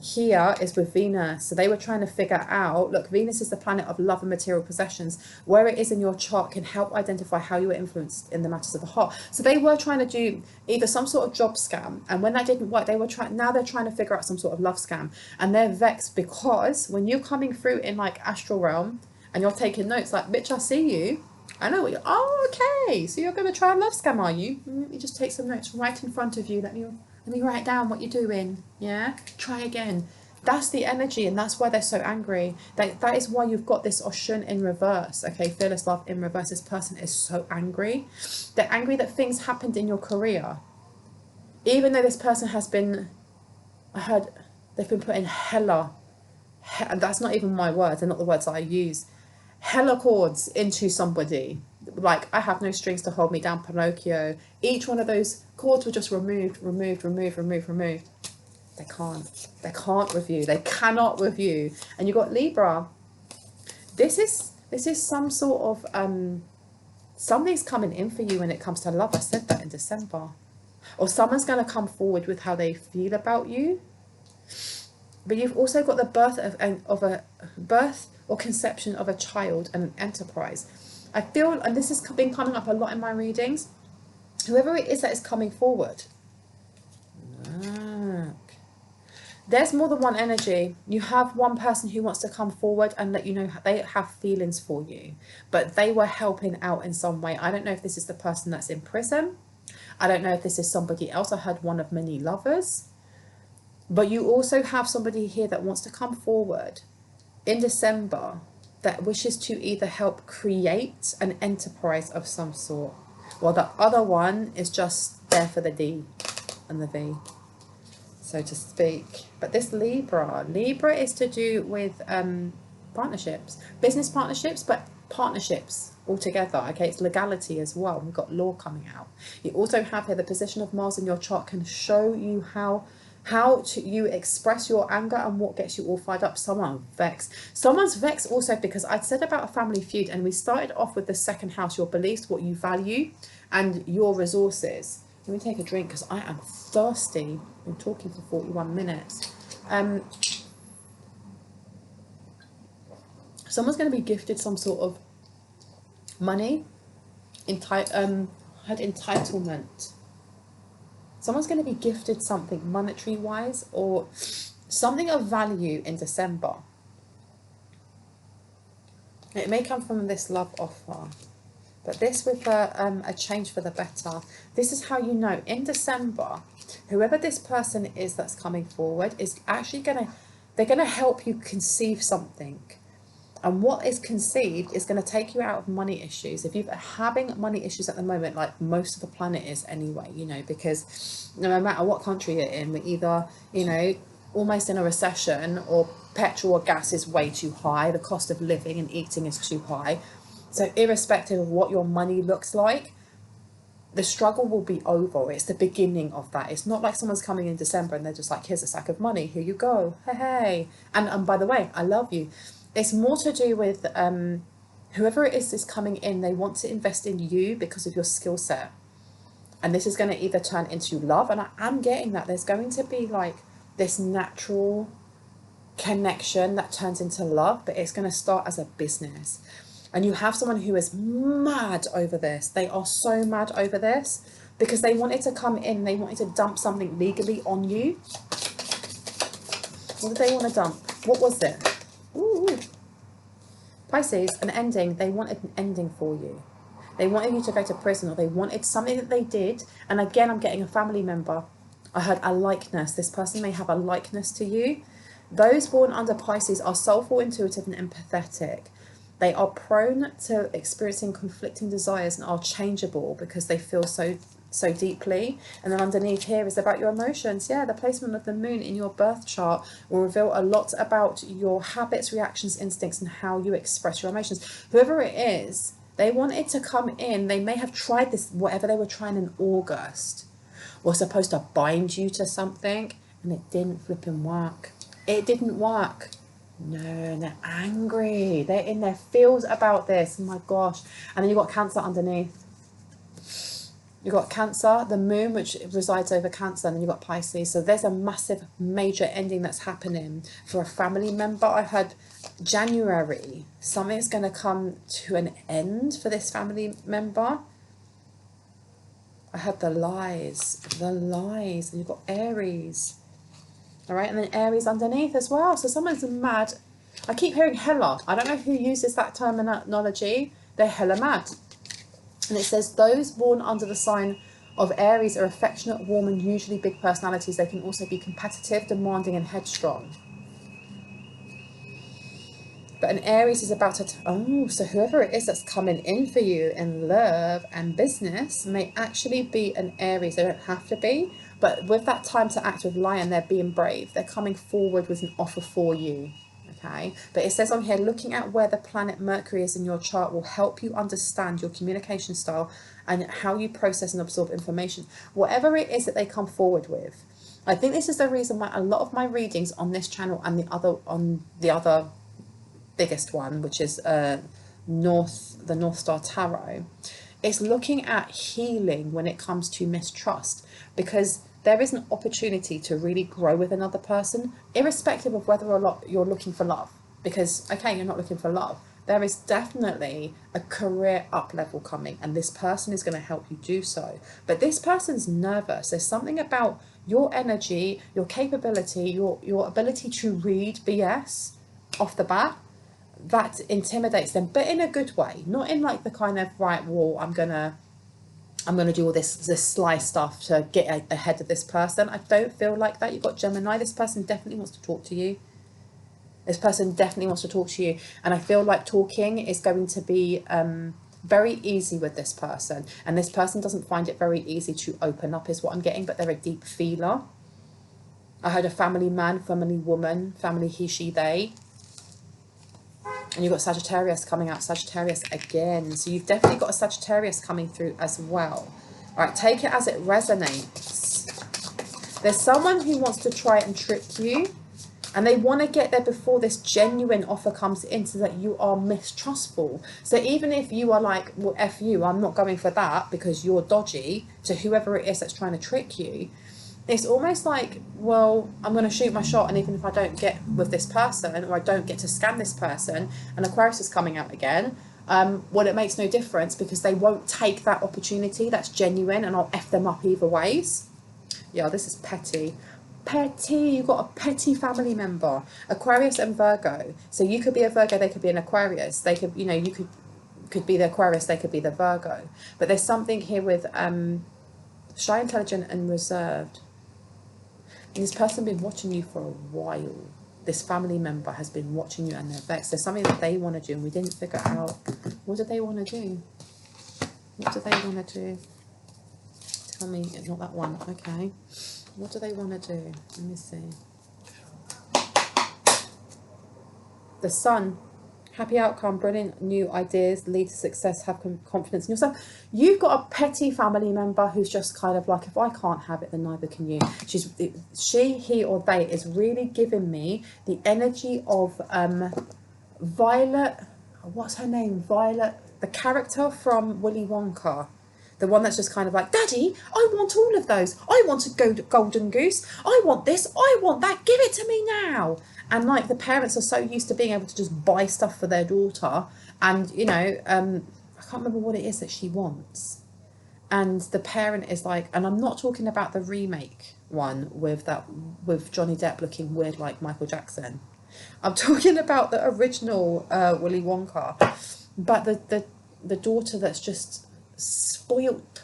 here is with Venus. So they were trying to figure out, look, Venus is the planet of love and material possessions. Where it is in your chart can help identify how you were influenced in the matters of the heart. So they were trying to do either some sort of job scam, and when that didn't work, now they're trying to figure out some sort of love scam. And they're vexed because when you're coming through in like astral realm, and you're taking notes like, bitch, I see you. I know what you're... Oh, okay. So you're going to try and love scam, are you? Let me just take some notes right in front of you. Let me write down what you're doing. Yeah? Try again. That's the energy, and that's why they're so angry. That is why you've got this Oshun in reverse. Okay, fearless love in reverse. This person is so angry. They're angry that things happened in your career. Even though this person has been... I heard they've been put in hella... And that's not even my words. They're not the words that I use. Hella cords into somebody. Like, I have no strings to hold me down, Pinocchio. Each one of those cords were just removed. They can't review. They cannot review. And you've got Libra. This is some sort of something's coming in for you when it comes to love. I said that in December. Or someone's going to come forward with how they feel about you. But you've also got the birth or conception of a child and an enterprise. I feel, and this has been coming up a lot in my readings, whoever it is that is coming forward, look, there's more than one energy. You have one person who wants to come forward and let you know they have feelings for you, but they were helping out in some way. I don't know if this is the person that's in prison. I don't know if this is somebody else. I heard one of many lovers. But you also have somebody here that wants to come forward in December that wishes to either help create an enterprise of some sort, while the other one is just there for the D and the V, so to speak. But this Libra is to do with partnerships, business partnerships, but partnerships altogether. Okay, it's legality as well. We've got law coming out. You also have here the position of Mars in your chart can show you how you express your anger and what gets you all fired up. Someone's vexed also because I'd said about a family feud, and we started off with the second house, your beliefs, what you value, and your resources. Let me take a drink because I am thirsty. I've been talking for 41 minutes. Someone's going to be gifted some sort of money, entitlement. Someone's going to be gifted something monetary wise or something of value in December. It may come from this love offer, but this with a change for the better. This is how you know in December, whoever this person is that's coming forward is actually they're going to help you conceive something. And what is conceived is going to take you out of money issues. If you're having money issues at the moment, like most of the planet is anyway, you know, because no matter what country you're in, we're either, you know, almost in a recession, or petrol or gas is way too high. The cost of living and eating is too high. So irrespective of what your money looks like, the struggle will be over. It's the beginning of that. It's not like someone's coming in December and they're just like, here's a sack of money, here you go, hey. And by the way, I love you. It's more to do with whoever it is coming in, they want to invest in you because of your skill set. And this is going to either turn into love, and I am getting that. There's going to be like this natural connection that turns into love, but it's going to start as a business. And you have someone who is mad over this. They are so mad over this because they wanted to come in, they wanted to dump something legally on you. What did they want to dump? What was it? Ooh. Pisces, an ending. They wanted an ending for you. They wanted you to go to prison, or they wanted something that they did. And again, I'm getting a family member. I heard a likeness. This person may have a likeness to you. Those born under Pisces are soulful, intuitive, and empathetic. They are prone to experiencing conflicting desires and are changeable because they feel so deeply. And then underneath here is about your emotions. Yeah, the placement of the moon in your birth chart will reveal a lot about your habits, reactions, instincts, and how you express your emotions. Whoever it is, they wanted to come in. They may have tried this, whatever they were trying in August, was supposed to bind you to something, and it didn't flipping work. It didn't work. No, and they're angry. They're in their feels about this. Oh my gosh. And then you've got Cancer underneath. You've got Cancer, the moon, which resides over Cancer, and then you've got Pisces. So there's a massive, major ending that's happening for a family member. I heard January, something's going to come to an end for this family member. I heard the lies, and you've got Aries. All right, and then Aries underneath as well. So someone's mad. I keep hearing hella. I don't know who uses that terminology. They're hella mad. And it says those born under the sign of Aries are affectionate, warm, and usually big personalities. They can also be competitive, demanding, and headstrong. But an Aries is about to... so whoever it is that's coming in for you in love and business may actually be an Aries. They don't have to be. But with that time to act with Lion, they're being brave. They're coming forward with an offer for you. Okay, but it says on here, looking at where the planet Mercury is in your chart will help you understand your communication style and how you process and absorb information, whatever it is that they come forward with. I think this is the reason why a lot of my readings on this channel and the other biggest one, which is the North Star Tarot, is looking at healing when it comes to mistrust, because there is an opportunity to really grow with another person, irrespective of whether or not you're looking for love. Because, okay, you're not looking for love. There is definitely a career up level coming, and this person is going to help you do so. But this person's nervous. There's something about your energy, your capability, your ability to read BS off the bat that intimidates them, but in a good way, not in like the kind of, right, well, I'm gonna do all this sly stuff to get ahead of this person. I don't feel like that. You've got Gemini. This person definitely wants to talk to you. This person definitely wants to talk to you. And I feel like talking is going to be very easy with this person. And this person doesn't find it very easy to open up is what I'm getting, but they're a deep feeler. I heard a family man, family woman, family he, she, they. And you've got Sagittarius coming out, Sagittarius again. So you've definitely got a Sagittarius coming through as well. All right, take it as it resonates. There's someone who wants to try and trick you, and they want to get there before this genuine offer comes in, so that you are mistrustful. So even if you are like, well, F you, I'm not going for that because you're dodgy, to whoever it is that's trying to trick you, it's almost like, well, I'm going to shoot my shot, and even if I don't get with this person, or I don't get to scan this person, and Aquarius is coming out again, well, it makes no difference, because they won't take that opportunity that's genuine, and I'll F them up either ways. Yeah, this is petty. Petty. You've got a petty family member. Aquarius and Virgo. So you could be a Virgo, they could be an Aquarius. They could, you know, you could be the Aquarius, they could be the Virgo. But there's something here with shy, intelligent, and reserved. And this person has been watching you for a while. This family member has been watching you, and they're vexed. There's something that they want to do, and we didn't figure out. What do they want to do? What do they want to do? Tell me. Not that one. Okay. What do they want to do? Let me see. The Sun. Happy outcome, brilliant new ideas, lead to success, have confidence in yourself. You've got a petty family member who's just kind of like, if I can't have it, then neither can you. She, he, or they is really giving me the energy of Violet, what's her name? Violet, the character from Willy Wonka. The one that's just kind of like, Daddy, I want all of those. I want a golden goose. I want this. I want that. Give it to me now. And like the parents are so used to being able to just buy stuff for their daughter. And, you know, I can't remember what it is that she wants. And the parent is like, and I'm not talking about the remake one with Johnny Depp looking weird like Michael Jackson. I'm talking about the original Willy Wonka. But the daughter that's just spoiled.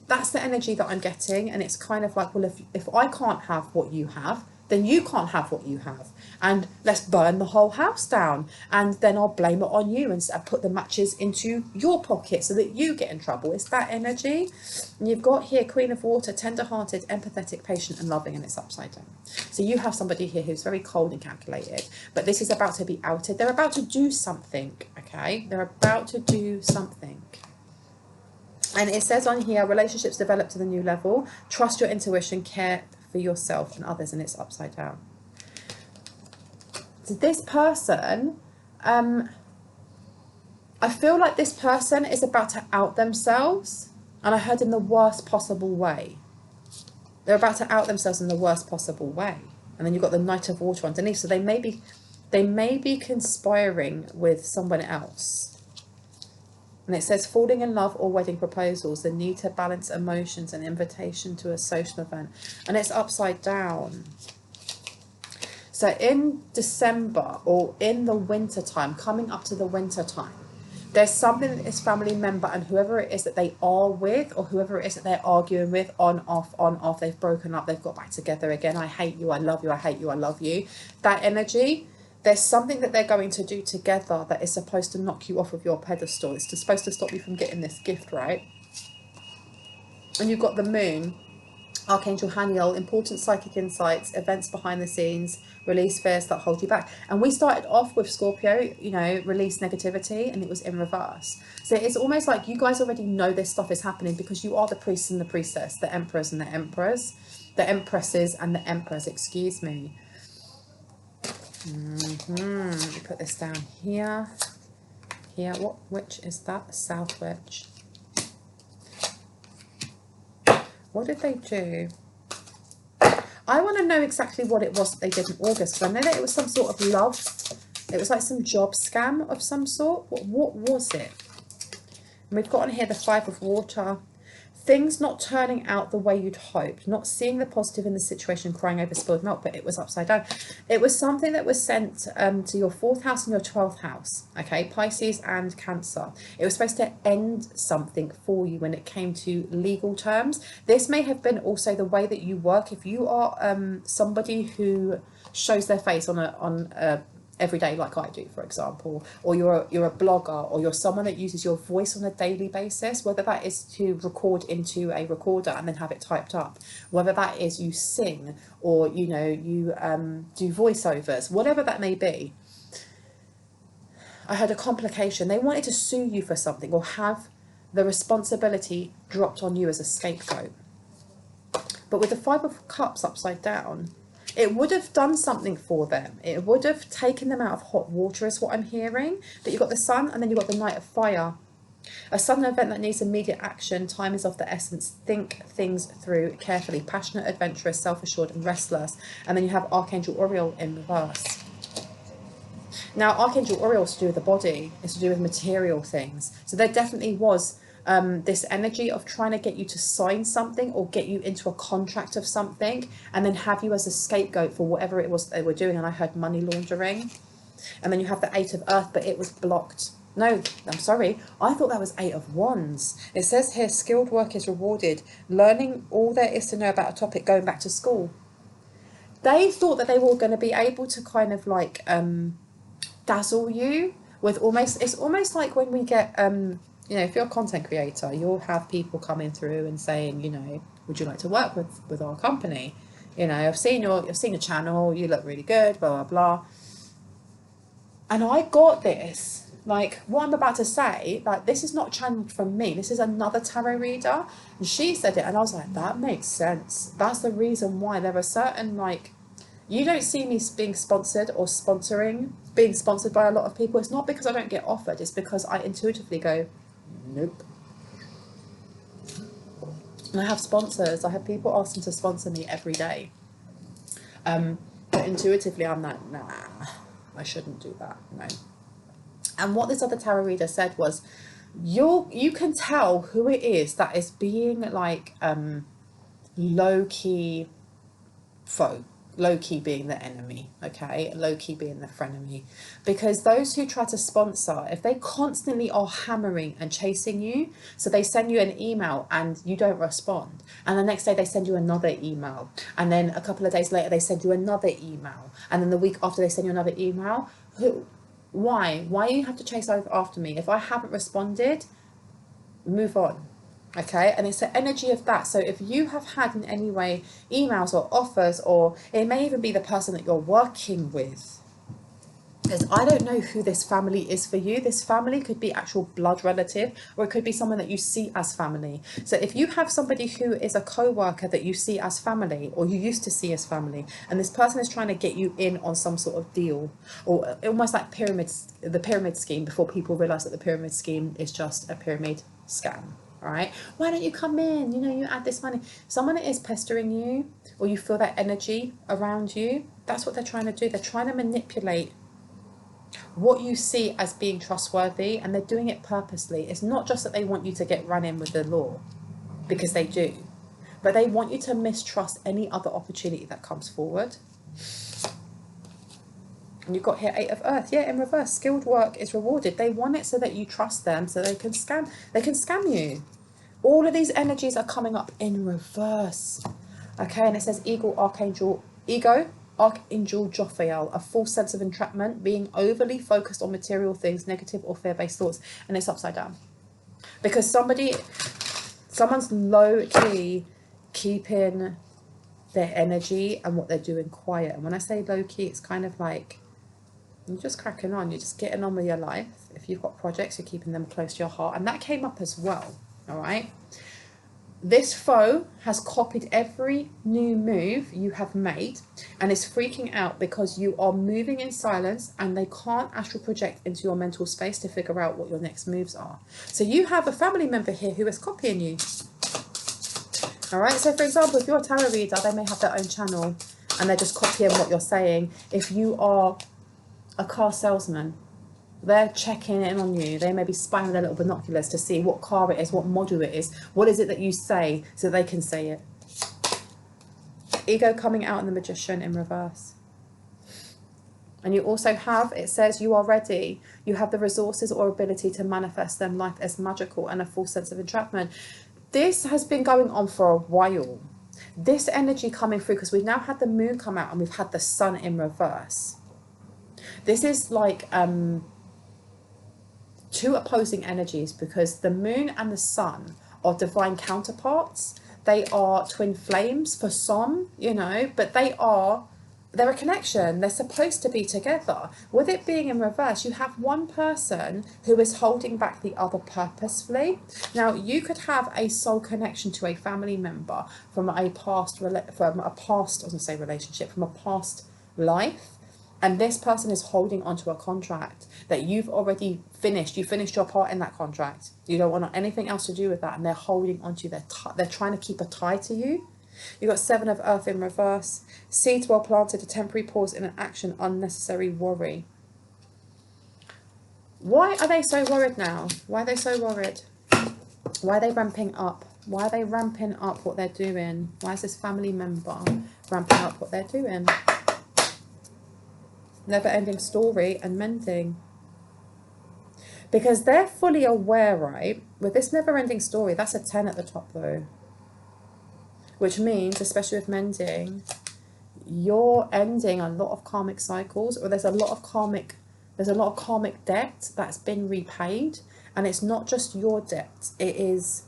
That's the energy that I'm getting. And it's kind of like, well, if I can't have what you have, then you can't have what you have, and let's burn the whole house down, and then I'll blame it on you and put the matches into your pocket so that you get in trouble. It's that energy. And you've got here Queen of Water, tender-hearted, empathetic, patient, and loving, and it's upside down. So you have somebody here who's very cold and calculated, but this is about to be outed. They're about to do something, okay? They're about to do something. And it says on here, relationships develop to the new level, trust your intuition, care for yourself and others, and it's upside down. So this person, I feel like this person is about to out themselves, and I heard in the worst possible way. They're about to out themselves in the worst possible way. And then you've got the Knight of Water underneath, so they may be conspiring with someone else. And it says, falling in love or wedding proposals, the need to balance emotions, and invitation to a social event. And it's upside down. So in December, or in the winter time, coming up to the winter time, There's something that this family member and whoever it is that they are with, or whoever it is that they're arguing with, on, off, they've broken up, they've got back together again. I hate you, I love you, I hate you, I love you. That energy, there's something that they're going to do together that is supposed to knock you off of your pedestal. It's supposed to stop you from getting this gift, right? And you've got the moon, Archangel Haniel, important psychic insights, events behind the scenes, release fears that hold you back. And we started off with Scorpio, you know, release negativity, and it was in reverse. So it's almost like you guys already know this stuff is happening because you are the priest and the priestess, the emperors and the emperors, the empresses and the emperors, excuse me. Let me put this down here. Here, what witch is that? South witch. What did they do? I want to know exactly what it was that they did in August, because I know that it was some sort of love. It was like some job scam of some sort. What was it? And we've got on here the Five of Water. Things not turning out the way you'd hoped. Not seeing the positive in the situation, crying over spilled milk, but it was upside down. It was something that was sent to your 4th house and your 12th house. Okay, Pisces and Cancer. It was supposed to end something for you when it came to legal terms. This may have been also the way that you work. If you are somebody who shows their face on a every day, like I do, for example, or you're a blogger, or you're someone that uses your voice on a daily basis, whether that is to record into a recorder and then have it typed up, whether that is you sing, or you know, you do voiceovers, whatever that may be. I had a complication. They wanted to sue you for something or have the responsibility dropped on you as a scapegoat. But with the Five of Cups upside down, it would have done something for them. It would have taken them out of hot water, is what I'm hearing. But you've got the Sun, and then you've got the Knight of Fire. A sudden event that needs immediate action. Time is of the essence. Think things through carefully. Passionate, adventurous, self-assured and restless. And then you have Archangel Uriel in reverse. Now, Archangel Uriel is to do with the body. It's to do with material things. So there definitely was this energy of trying to get you to sign something or get you into a contract of something and then have you as a scapegoat for whatever it was they were doing. And I heard money laundering. And then you have the Eight of Earth, but it was blocked. No, I'm sorry. I thought that was Eight of Wands. It says here, skilled work is rewarded. Learning all there is to know about a topic, going back to school. They thought that they were going to be able to kind of like dazzle you with almost, it's almost like when we get you know, if you're a content creator, you'll have people coming through and saying, you know, would you like to work with our company? You know, I've seen your channel, you look really good, blah, blah, blah. And I got this, like what I'm about to say, like this is not channeled from me. This is another tarot reader. And she said it and I was like, that makes sense. That's the reason why there are certain, like, you don't see me being sponsored or being sponsored by a lot of people. It's not because I don't get offered. It's because I intuitively go, nope. And I have sponsors. I have people asking to sponsor me every day. But intuitively, I'm like, nah, I shouldn't do that. No. And what this other tarot reader said was, you can tell who it is that is being like low-key foe. Low-key being the enemy, okay? Low-key being the frenemy. Because those who try to sponsor, if they constantly are hammering and chasing you, so they send you an email and you don't respond, and the next day they send you another email, and then a couple of days later they send you another email, and then the week after they send you another email. Why do you have to chase after me? If I haven't responded, move on. Okay, and it's the energy of that. So if you have had in any way emails or offers, or it may even be the person that you're working with, because I don't know who this family is for you. This family could be actual blood relative, or it could be someone that you see as family. So if you have somebody who is a co-worker that you see as family, or you used to see as family, and this person is trying to get you in on some sort of deal, or almost like the pyramid scheme, before people realize that the pyramid scheme is just a pyramid scam. All right, why don't you come in? You know, you add this money. Someone is pestering you, or you feel that energy around you. That's what they're trying to do. They're trying to manipulate what you see as being trustworthy, and they're doing it purposely. It's not just that they want you to get run in with the law, because they do, but they want you to mistrust any other opportunity that comes forward. And you've got here 8 of Earth. Yeah, in reverse. Skilled work is rewarded. They want it so that you trust them, so they can scam you. All of these energies are coming up in reverse. Okay, and it says ego, archangel Jophiel, a false sense of entrapment, being overly focused on material things, negative or fear-based thoughts, and it's upside down. Because someone's low-key keeping their energy and what they're doing quiet. And when I say low-key, it's kind of like you're just cracking on, you're just getting on with your life. If you've got projects, you're keeping them close to your heart. And that came up as well, all right? This foe has copied every new move you have made and is freaking out because you are moving in silence and they can't astral project into your mental space to figure out what your next moves are. So you have a family member here who is copying you. All right, so for example, if you're a tarot reader, they may have their own channel and they're just copying what you're saying. If you are a car salesman, they're checking in on you. They may be spying with their little binoculars to see what car it is, what model it is, what is it that you say, so they can say it. Ego coming out in the Magician in reverse. And you also have, it says you are ready. You have the resources or ability to manifest them. Life as magical and a full sense of entrapment. This has been going on for a while. This energy coming through, because we've now had the moon come out and we've had the sun in reverse. This is like two opposing energies, because the moon and the sun are divine counterparts. They are twin flames for some, you know, but they're a connection. They're supposed to be together. With it being in reverse, you have one person who is holding back the other purposefully. Now, you could have a soul connection to a family member from a past life. And this person is holding onto a contract that you've already finished. You finished your part in that contract. You don't want anything else to do with that. And they're holding onto they're trying to keep a tie to you. You've got 7 of Earth in reverse. Seeds well planted, a temporary pause in an action, unnecessary worry. Why are they so worried now? Why are they so worried? Why are they ramping up? Why are they ramping up what they're doing? Why is this family member ramping up what they're doing? Never-ending story and mending. Because they're fully aware, right? With this never-ending story, that's a 10 at the top though. Which means, especially with mending, you're ending a lot of karmic cycles, or there's a lot of karmic debt that's been repaid. And it's not just your debt, it is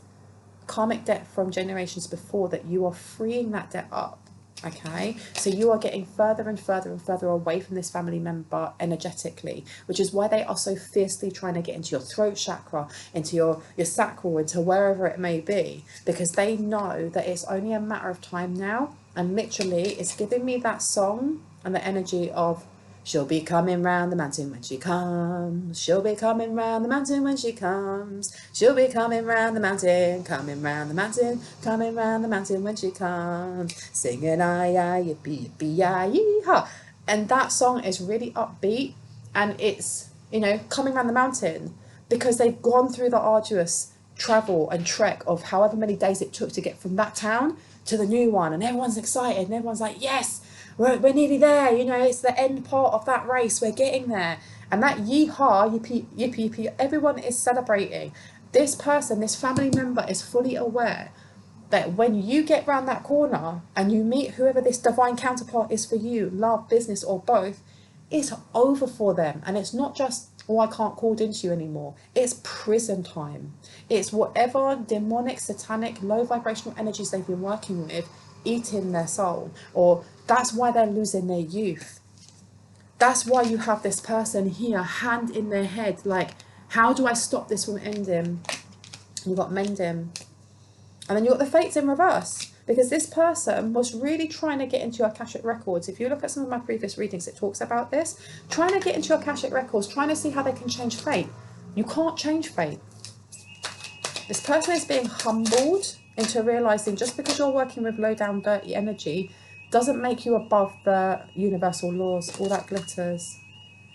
karmic debt from generations before that you are freeing that debt up. Okay, so you are getting further and further and further away from this family member energetically, which is why they are so fiercely trying to get into your throat chakra, into your sacral, into wherever it may be, because they know that it's only a matter of time now. And literally, it's giving me that song and the energy of, she'll be coming round the mountain when she comes. She'll be coming round the mountain when she comes. She'll be coming round the mountain, coming round the mountain, coming round the mountain when she comes. Singing aye, yippee, yippee, aye, ha. And that song is really upbeat, and it's, you know, coming round the mountain because they've gone through the arduous travel and trek of however many days it took to get from that town to the new one. And everyone's excited and everyone's like, yes, we're nearly there, you know, it's the end part of that race, we're getting there. And that yee-haw, yippee, yippee, yippee, everyone is celebrating. This person, this family member is fully aware that when you get round that corner and you meet whoever this divine counterpart is for you, love, business, or both, it's over for them. And it's not just, oh, I can't call into you anymore. It's prison time. It's whatever demonic, satanic, low vibrational energies they've been working with eating their soul, or that's why they're losing their youth. That's why you have this person here, hand in their head, like, how do I stop this from ending? You've got mending. And then you've got the fates in reverse, because this person was really trying to get into your Akashic records. If you look at some of my previous readings, it talks about this. Trying to get into your Akashic records, trying to see how they can change fate. You can't change fate. This person is being humbled into realizing just because you're working with low down dirty energy doesn't make you above the universal laws. All that glitters.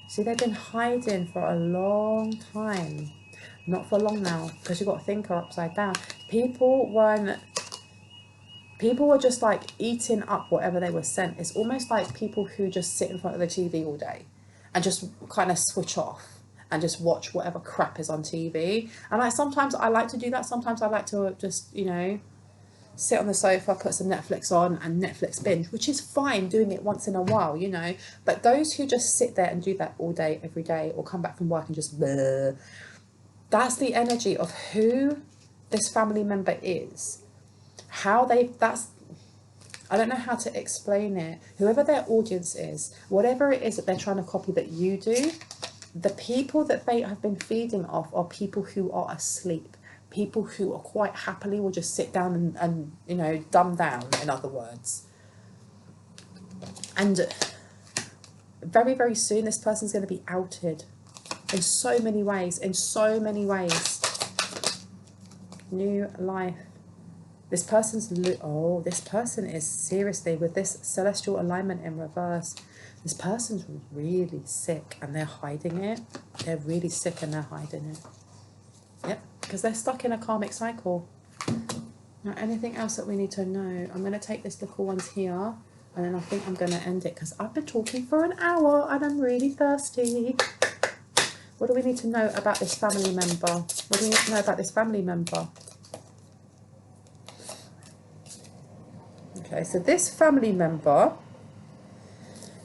See, they've been hiding for a long time. Not for long now, because you've got to think upside down. People were just like eating up whatever they were sent. It's almost like people who just sit in front of the TV all day. and just kind of switch off and just watch whatever crap is on TV. And like sometimes I like to do that. Sometimes I like to just, you know, sit on the sofa, put some Netflix on and Netflix binge, which is fine doing it once in a while, you know. But those who just sit there and do that all day, every day, or come back from work and just bleh, that's the energy of who this family member is. How they, that's, I don't know how to explain it. Whoever their audience is, whatever it is that they're trying to copy that you do, the people that they have been feeding off are people who are asleep. People who are quite happily will just sit down and you know, dumb down, in other words. And very, very soon this person's going to be outed in so many ways, in so many ways. New life. This person's, oh, this person is seriously, with this celestial alignment in reverse, this person's really sick and they're hiding it. They're really sick and they're hiding it. Yep, because they're stuck in a karmic cycle. Now, anything else that we need to know? I'm going to take this little ones here, and then I think I'm going to end it because I've been talking for an hour and I'm really thirsty. What do we need to know about this family member? What do we need to know about this family member? Okay, so this family member,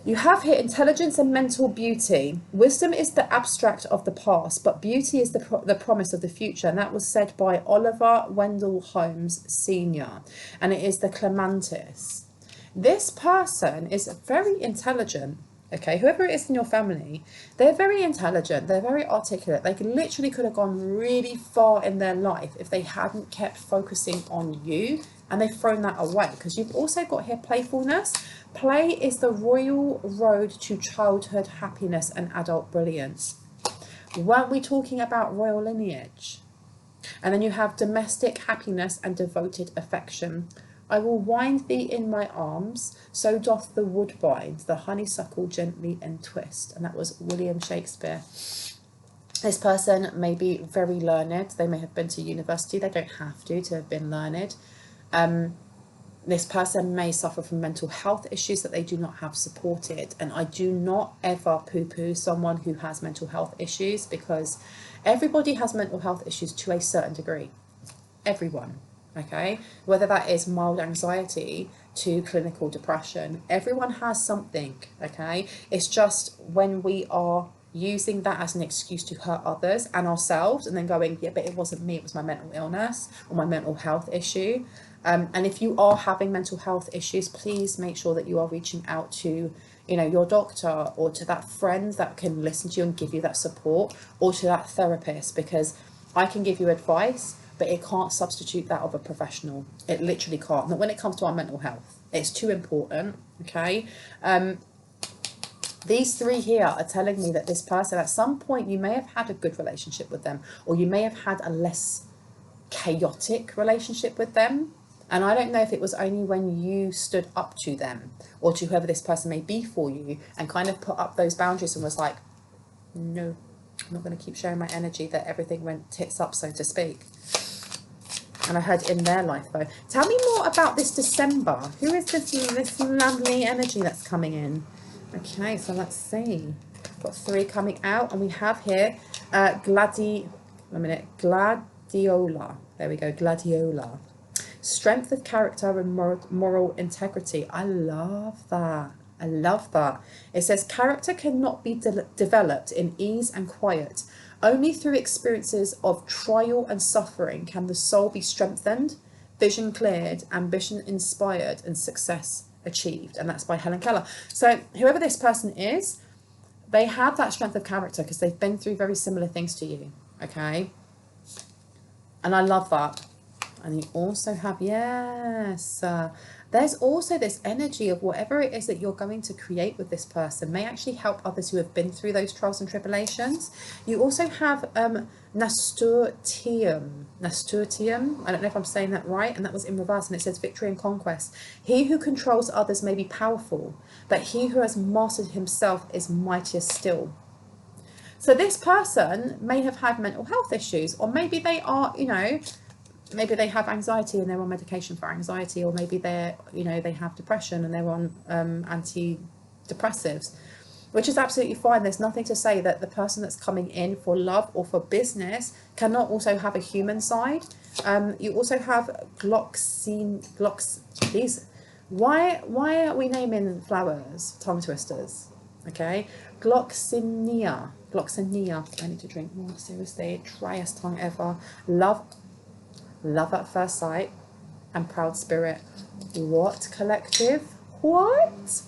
you have here intelligence and mental beauty. Wisdom is the abstract of the past, but beauty is the promise of the future. And that was said by Oliver Wendell Holmes Sr. And it is the Clemantis. This person is very intelligent. Okay, whoever it is in your family, they're very intelligent. They're very articulate. They literally could have gone really far in their life if they hadn't kept focusing on you. And they've thrown that away, because you've also got here playfulness. Play is the royal road to childhood happiness and adult brilliance. Weren't we talking about royal lineage? And then you have domestic happiness and devoted affection. I will wind thee in my arms, so doth the woodbine, the honeysuckle gently entwist. And that was William Shakespeare. This person may be very learned. They may have been to university. They don't have to have been learned. This person may suffer from mental health issues that they do not have supported. And I do not ever poo-poo someone who has mental health issues, because everybody has mental health issues to a certain degree. Everyone, okay? Whether that is mild anxiety to clinical depression, everyone has something, okay? It's just when we are using that as an excuse to hurt others and ourselves, and then going, yeah, but it wasn't me, it was my mental illness or my mental health issue. And if you are having mental health issues, please make sure that you are reaching out to, you know, your doctor, or to that friend that can listen to you and give you that support, or to that therapist, because I can give you advice, but it can't substitute that of a professional. It literally can't. Not when it comes to our mental health. It's too important, okay? These three here are telling me that this person, at some point, you may have had a good relationship with them, or you may have had a less chaotic relationship with them. And I don't know if it was only when you stood up to them, or to whoever this person may be for you, and kind of put up those boundaries and was like, no, I'm not going to keep sharing my energy, that everything went tits up, so to speak. And I heard in their life, though. Tell me more about this December. Who is this lovely energy that's coming in? Okay, so let's see. Got three coming out, and we have here Gladiola. There we go, Gladiola. Strength of character and moral integrity. I love that. I love that. It says character cannot be developed in ease and quiet. Only through experiences of trial and suffering can the soul be strengthened, vision cleared, ambition inspired, and success achieved. And that's by Helen Keller. So whoever this person is, they have that strength of character because they've been through very similar things to you. Okay. And I love that. And you also have, yes, there's also this energy of whatever it is that you're going to create with this person may actually help others who have been through those trials and tribulations. You also have nasturtium. I don't know if I'm saying that right. And that was in reverse, and it says victory and conquest. He who controls others may be powerful, but he who has mastered himself is mightier still. So this person may have had mental health issues, or maybe they are, you know, maybe they have anxiety and they're on medication for anxiety, or maybe they're, you know, they have depression and they're on antidepressives. which is absolutely fine. There's nothing to say that the person that's coming in for love or for business cannot also have a human side. You also have these. Why are we naming flowers tongue twisters? Okay, gloxinia. I need to drink more. Seriously, driest tongue ever. Love at first sight, and proud spirit. What collective? What?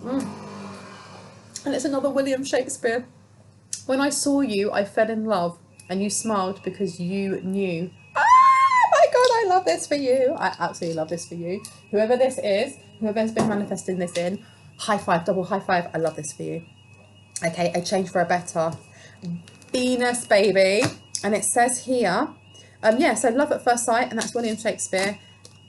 And it's another William Shakespeare. When I saw you, I fell in love, and you smiled because you knew. Ah, my God, I love this for you. I absolutely love this for you. Whoever this is, whoever's been manifesting this in, high five, double high five. I love this for you. Okay, a change for a better. Venus, baby. And it says here, yeah, so love at first sight, and that's William Shakespeare.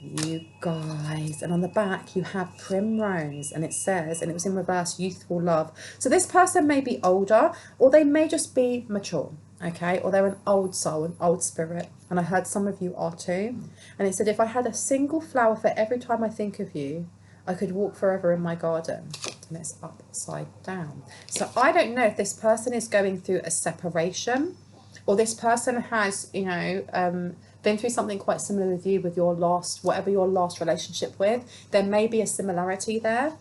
You guys, and on the back you have primrose, and it says, and it was in reverse, youthful love. So this person may be older, or they may just be mature, okay, or they're an old soul, an old spirit, and I heard some of you are too. And it said, if I had a single flower for every time I think of you, I could walk forever in my garden. And it's upside down. So I don't know if this person is going through a separation, or this person has, you know, been through something quite similar with you, with your last, whatever your last relationship with. There may be a similarity there.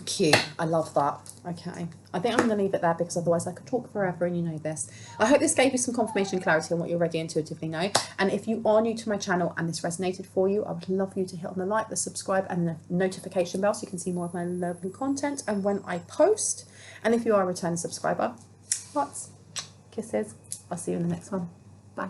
Cute. I love that. Okay. I think I'm going to leave it there, because otherwise I could talk forever, and you know this. I hope this gave you some confirmation and clarity on what you already intuitively know. And if you are new to my channel and this resonated for you, I would love you to hit on the like, the subscribe, and the notification bell so you can see more of my lovely content and when I post. And if you are a returning subscriber, hearts, kisses. I'll see you in the next one. Bye.